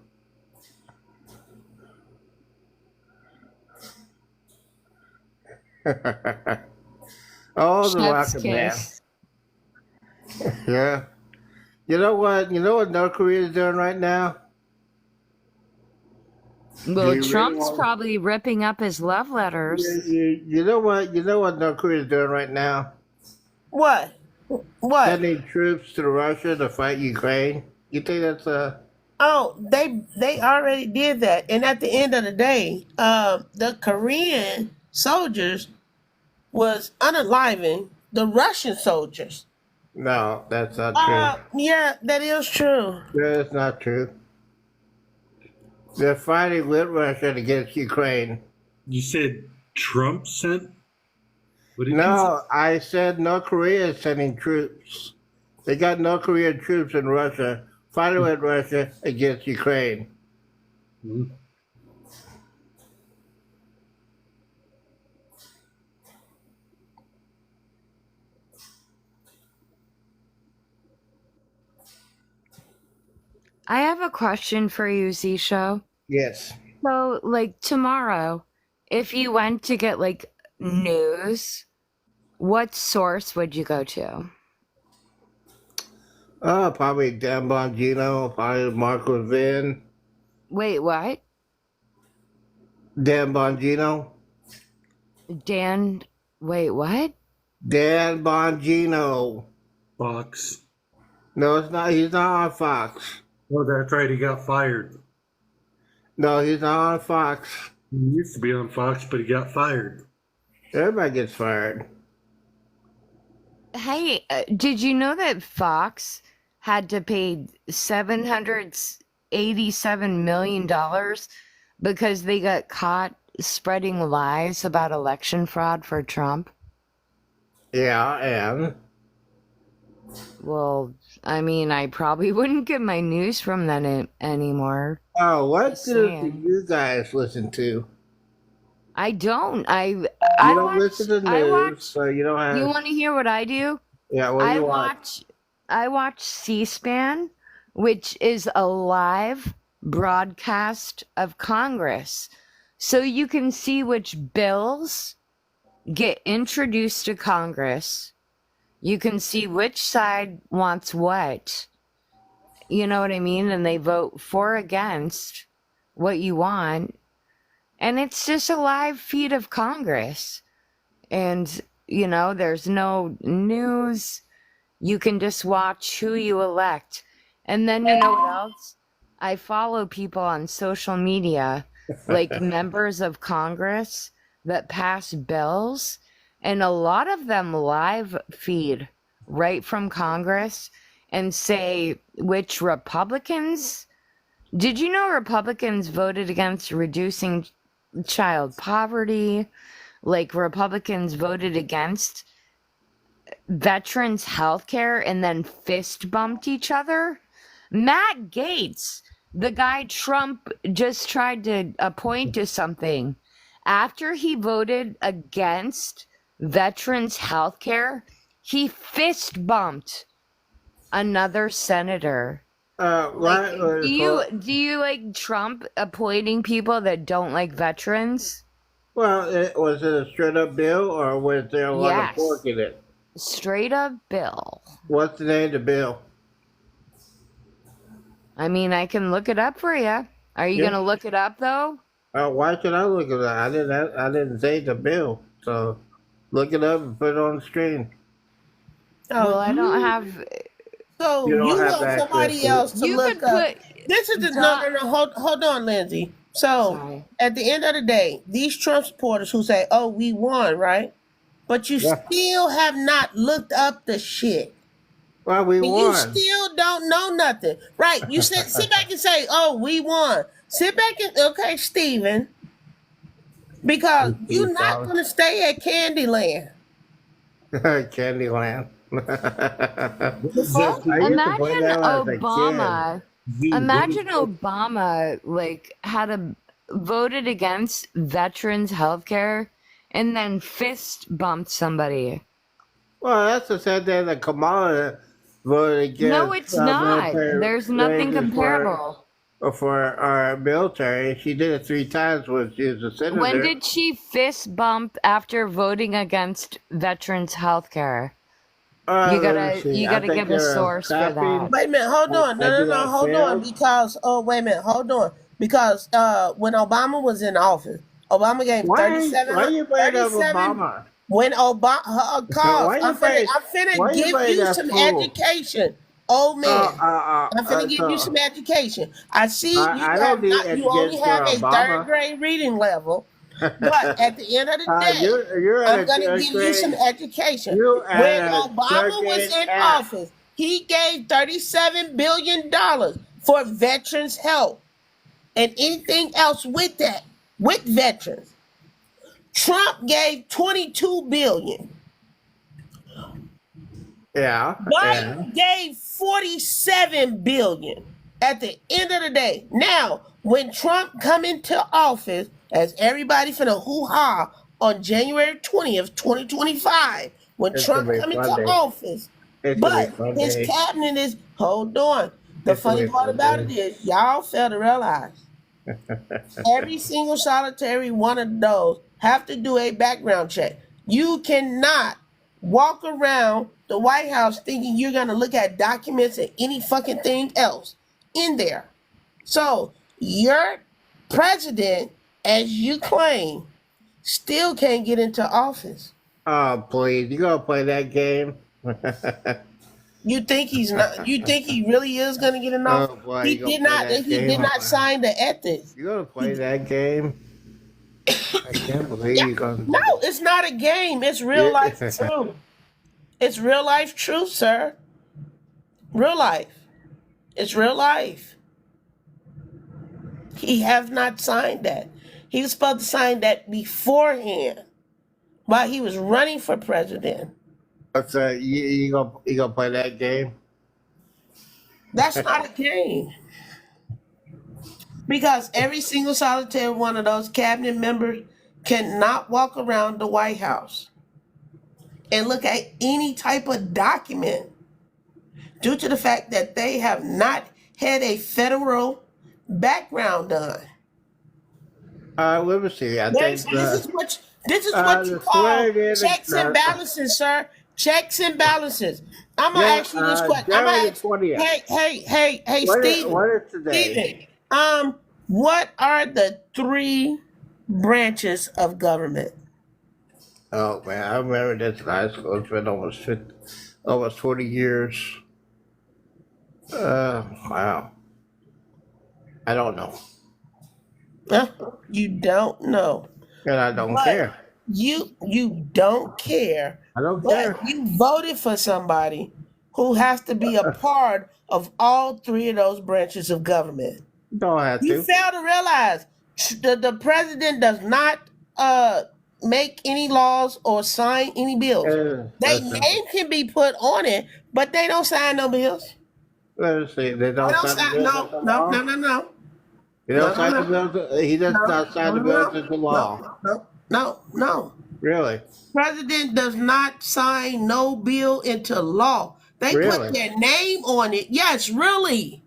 Oh, the Chef's rocket man. kiss. Yeah. You know what? You know what North Korea is doing right now? Do Well, you really Trump's want? probably ripping up his love letters. You know what? You know what North Korea is doing right now? What? What? Sending troops to Russia to fight Ukraine. You think that's Oh, they already did that, and at the end of the day, the Korean soldiers was unaliving the Russian soldiers. no? That's not true. Yeah, that is true. That's not true. They're fighting with Russia against Ukraine. You said Trump sent? What did you say? No, I said North Korea is sending troops. They got North Korean troops in Russia fighting with Russia against Ukraine. Hmm. I have a question for you, Zisho. Yes. So, like tomorrow, if you went to get like news, what source would you go to? Probably Dan Bongino, probably Marco Vin. Wait, what? Dan Bongino. Dan, wait, what? Dan Bongino. Fox. No, it's not. He's not on Fox. Oh, that's right. He got fired. No, he's not on Fox. He used to be on Fox, but he got fired. Everybody gets fired. Hey, did you know that Fox had to pay $787 million because they got caught spreading lies about election fraud for Trump? Yeah, and Well, I mean, I probably wouldn't get my news from them anymore. what Just do saying. you guys listen to? I don't. I You don't watch. listen to I news, watch. so you don't You have. want to hear what I do? Yeah, what do I you watch? watch. I watch C-SPAN, which is a live broadcast of Congress, so you can see which bills get introduced to Congress. You can see which side wants what. You know what I mean? And they vote for or against what you want. And it's just a live feed of Congress. And, you know, there's no news. You can just watch who you elect. And then, you know what else? I follow people on social media, like members of Congress that pass bills. And a lot of them live feed right from Congress and say which Republicans. Did you know Republicans voted against reducing child poverty? Like Republicans voted against veterans' health care and then fist bumped each other? Matt Gaetz, the guy Trump just tried to appoint to something, after he voted against veterans' health care, he fist bumped another senator. Right. Do you like Trump appointing people that don't like veterans? Well, was it a straight up bill or was there a lot of Yes. pork in it? Straight up bill. What's the name of the bill? I mean, I can look it up for you. Are you Yeah. gonna look it up though? Why should I look at that? I didn't say the bill, so look it up and put it on the screen. Well, I don't have. So You you don't have want access somebody to it. else to You look could up. put. This is the no. Hold on, Lindsay. So Sorry. at the end of the day, these Trump supporters who say, "Oh, we won," right? But you Yeah. still have not looked up the shit. Well, we And you won. still don't know nothing. Right. You sit back and say, "Oh, we won." Sit back and okay, Steven, because you're not Sorry. gonna stay at Candyland. Candyland. The fuck? I used to Imagine play that when I was a Obama. Z, Imagine Obama voted against veterans' health care and then fist bumped somebody. Well, that's the same thing that Kamala voted against. No, it's not. military There's nothing raises comparable. For our military. She did it 3 times when she was a senator. When did she fist bump after voting against veterans' health care? Let me see. you I gotta think give a you're source for copying. that. Wait a minute, hold on. No, I no, do no, not hold on. fail. Because wait a minute, hold on. Because when Obama was in office, Obama gave Why you bringing up 37 Obama? when Obama cause Why you bring I'm why finna you give bring you that some fool? education, old man. I'm finna give you So some education. I see you I don't have need not you only education for have a third Obama. grade reading level, but at the end of the day, You're at I'm a gonna third give you some grade. education. You When at a third Obama was grade in app. office, he gave $37 billion for veterans help and anything else with that, with veterans. Trump gave $22 billion. Yeah, yeah. Biden gave $47 billion. At the end of the day, now when Trump come into office, as everybody finna hoo-ha on January 20th, 2025, when It's gonna Trump be a come into fun day. office, It's gonna be a but fun his day. cabinet is, hold on. The It's gonna funny be a part fun about it day. is y'all fail to realize every single solitary one of those have to do a background check. You cannot walk around the White House thinking you're going to look at documents and any fucking thing else in there. So your president, as you claim, still can't get into office. Oh please, you gonna play that game? You think he's not? You think he really is going to get in office? Oh boy, He you gonna did play not. that He did game? not sign the ethics. You gonna play that game? I can't believe Yeah. you're gonna do No, it's not a game. It's real life that. truth. It's real life truth, sir. Real life. It's real life. He have not signed that. He was supposed to sign that beforehand while he was running for president. So you gonna play that game? That's not a game. Because every single solitary one of those cabinet members cannot walk around the White House and look at any type of document due to the fact that they have not had a federal background done. Let me see. I think This is what you the call swearing in. checks and balances, sir. Checks and balances. I'm gonna ask you this question. I'm January gonna ask, 20th. hey, Stephen. What is today? Stephen, what are the 3 branches of government? Oh man, I remember this in high school. It's been almost 40 years. Wow. I don't know, Huh? You don't know. and I don't But care. you don't care, I don't but care. you voted for somebody who has to be a part of all 3 of those branches of government. Don't have You to. fail to realize the president does not make any laws or sign any bills. Their Listen, name can be put on it, but they don't sign no bills. let me see. They They don't don't sign the sign bills no into no law. no no no He no don't no sign the no bills. He does not sign the bills into law. no. Really? President does not sign no bill into law. They put Really? their name on it. Yes, really.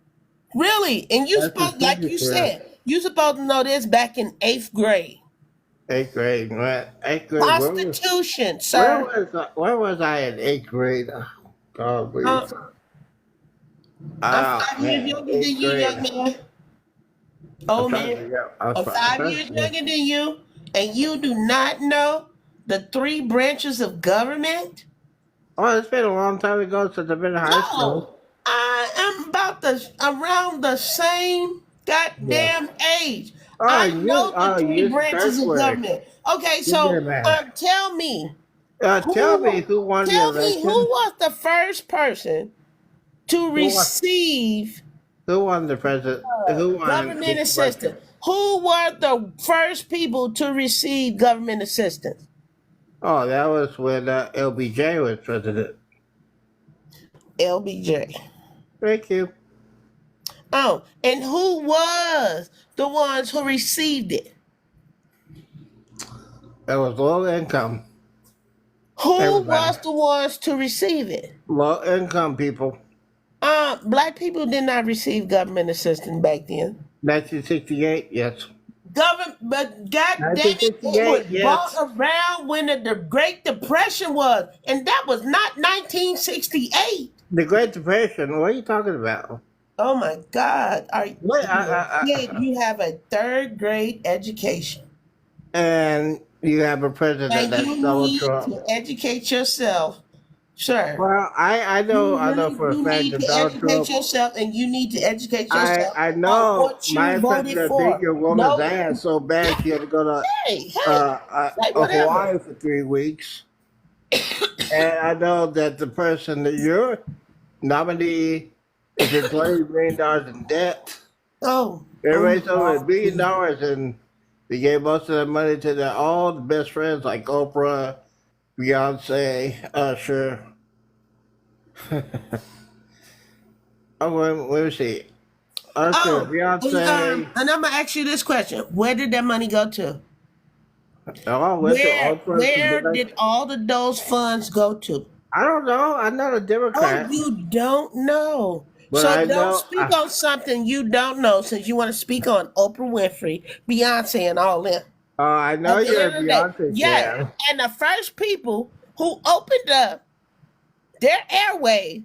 Really. And you That's a supposed, like you signature. said, you supposed to know this back in 8th grade. 8th grade. What? 8th grade. Constitution, sir. Where was I in 8th grade? God, please. I'm 5 years younger than you, young man. Oh man. I'm 5 years younger than you, and you do not know the 3 branches of government? Oh, it's been a long time ago since I've been in high No. school. I am around the same goddamn age. Oh, I know the 3 you branches of February. government. Okay, so tell me. Tell me who won the Tell me election. who was the first person to receive Who won the president? Who won government assistance? Who were the first people to receive government assistance? Oh, that was when LBJ was president. LBJ. Thank you. Oh, and who was the ones who received it? That was low income. Who Everybody. was the ones to receive it? Low income people. Black people did not receive government assistance back then. 1968, yes. Government, but God damn it, it 1968, was bought yes. around when the Great Depression was, and that was not 1968. The Great Depression. What are you talking about? Oh my God! What? Kid, you have a third grade education, And you have a president and that's you Donald need Trump. to educate yourself, sir. Well, I know for a You fact need that to Donald educate Trump. yourself, and you need to educate yourself I on know what you my voted president beat for. your woman's No, ass so bad she had to go to hey, like whatever. Hawaii for 3 weeks. And I know that the person that your nominee is in $20 million in debt. Oh, They oh my raised over God. $1 billion and they gave most of the money to all the best friends like Oprah, Beyonce, Usher. Oh, let me see. Usher, Oh, Beyonce. and I'm gonna ask you this question: where did that money go to? Oh, went to all sorts of Where different. did all of those funds go to? I don't know. I'm not a Oh, Democrat, you don't know. but So I don't know. speak on something you don't know, since you want to speak on Oprah Winfrey, Beyonce, and all them. I know At the you're end a of the day, Beyonce yeah. fan. And the first people who opened up their airway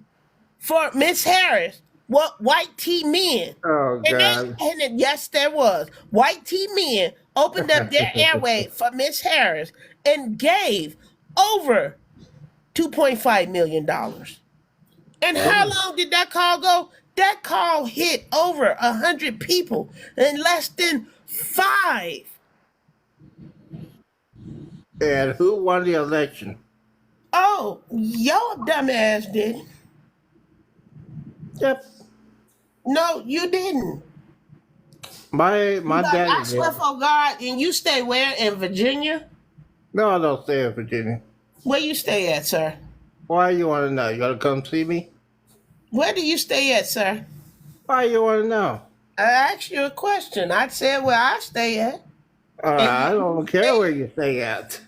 for Miss Harris were white tea men. Oh God. Yes, there was. White tea men opened up their airway for Miss Harris and gave over $2.5 million. And how long did that call go? That call hit over 100 people in less than 5. And who won the election? Oh, your dumbass did. Yep. No, you didn't. My Like, I daddy swear did. for God, and you stay where? In Virginia? No, I don't stay in Virginia. Where you stay at, sir? Why you want to know? You gotta come see me? Where do you stay at, sir? Why you want to know? I asked you a question. I said where I stay at. I And don't care where you stay at.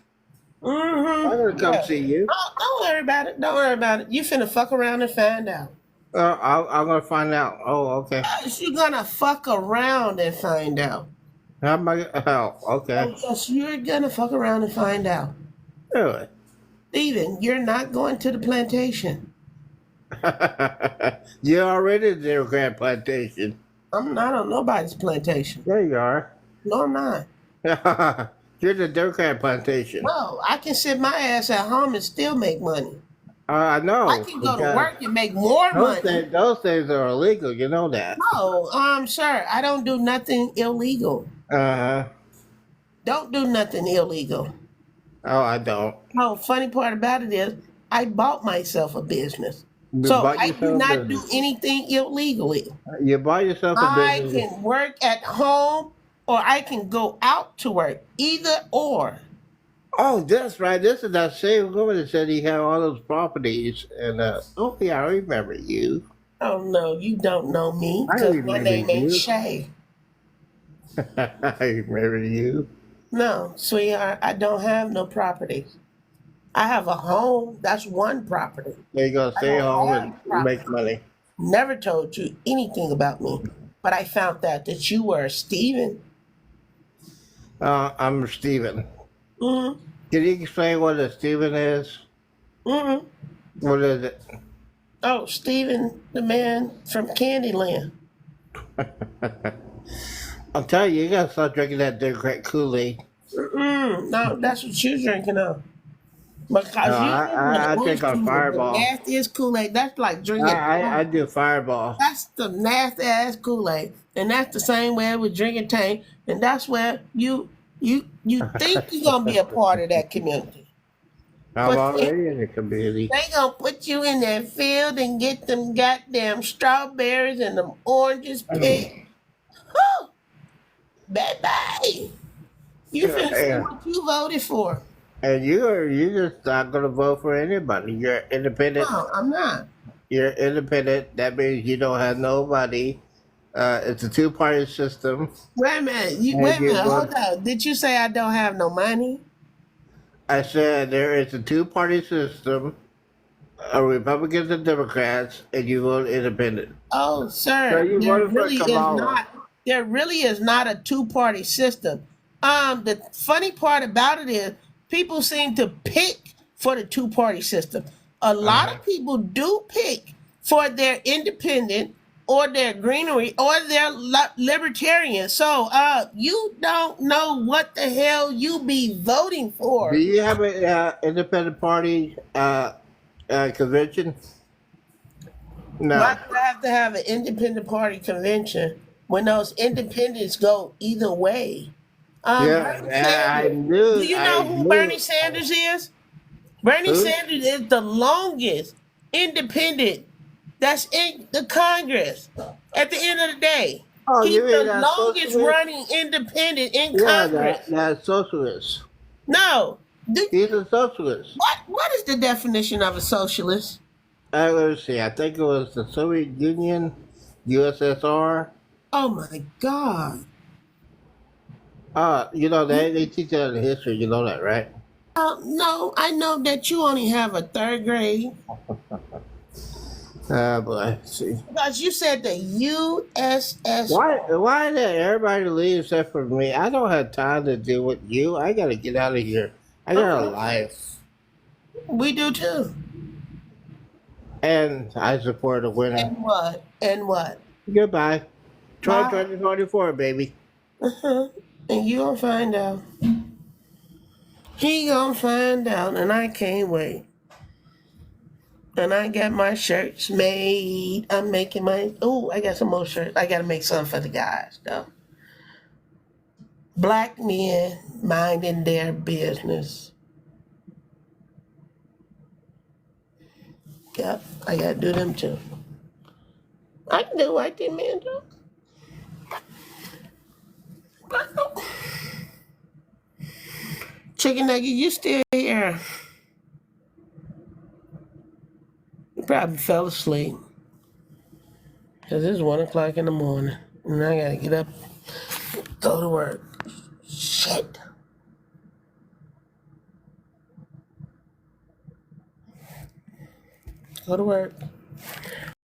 I'm gonna come yeah. see you. Don't worry about it. Don't worry about it. You finna fuck around and find out. I'm gonna find out. Oh, okay. You're gonna fuck around and find out. How am I? Oh, okay. Yes, you're gonna fuck around and find out. Really? Steven, you're not going to the plantation. You're already at the Democrat plantation. I'm not on nobody's plantation. There you are. No, I'm not. You're the Democrat plantation. No, I can sit my ass at home and still make money. I know. I can go to because work and make more money. those things are illegal. You know that. No, sir, I don't do nothing illegal. Uh-huh. Don't do nothing illegal. Oh, I don't. No, funny part about it is I bought myself a business. You So bought I do yourself a not do business. anything illegally. You buy yourself a I business. can work at home or I can go out to work. Either or. Oh, that's right. This is that same woman that said he had all those properties. And, oh, yeah, I remember you. Oh no, you don't know me I because my remember name ain't you. Shay. I remember you. No, sweetheart, I don't have no properties. I have a home. That's one property. There you go. I Stay don't home have and property. make money. Never told you anything about me. But I found out that you were Steven. I'm Steven. Mm-hmm. Can you explain what a Steven is? Mm-hmm. What is it? Oh, Steven, the man from Candyland. I'm telling you, you gotta start drinking that Democrat Kool-Aid. No, that's what you're drinking of. Because No, I drink on Fireball. The nastiest Kool-Aid. That's like drinking. I do Fireball. That's the nasty ass Kool-Aid. And that's the same way with drinking Tang. And that's where you think you're gonna be a part of that community. I'm But already in the community. they gonna put you in that field and get them goddamn strawberries and them oranges picked. Whew. Baby. You finna see Yeah. what you voted for. And you're just not gonna vote for anybody. You're independent. No, I'm not. You're independent. That means you don't have nobody. It's a two-party system. Wait a minute. And Wait a you minute. vote. Hold on. Did you say I don't have no money? I said there is a two-party system, Republicans and Democrats, and you vote independent. Oh, So sir. you There voted for really is Kamala. not. there really is not a two-party system. The funny part about it is people seem to pick for the two-party system. A lot of people do pick for their independent or their greenery or their libertarian. So you don't know what the hell you be voting Do for. you have an independent party convention? No. Why do I have to have an independent party convention when those independents go either way? Yeah, Bernie I Sanders. knew. Do you know who Bernie Sanders is? Bernie Who? Sanders is the longest independent that's in the Congress. At the end of the day, Oh, he's you mean the that longest socialist? running independent in Yeah, Congress. that socialist. No. He's a socialist. What is the definition of a socialist? Let's see. I think it was the Soviet Union, USSR. Oh my God. You know, they teach that in history. You know that, right? No, I know that you only have a third grade Boy. See. because you said the USS. Why did everybody leave except for me? I don't have time to deal with you. I gotta get out of here. I got a life. We do too. And I support a winner. And what? And what? Goodbye. Try Bye. 2024, baby. And you gonna find out. He gonna find out, and I can't wait. And I got my shirts made. I'm making my. Oh, I got some more shirts. I gotta make some for the guys though. Black men minding their business. Yep, I gotta do them too. I can do white men too. Chicken Nugget, you still here? You probably fell asleep. Because it's 1 o'clock in the morning. And I gotta get up, go to work. Shit. Go to work.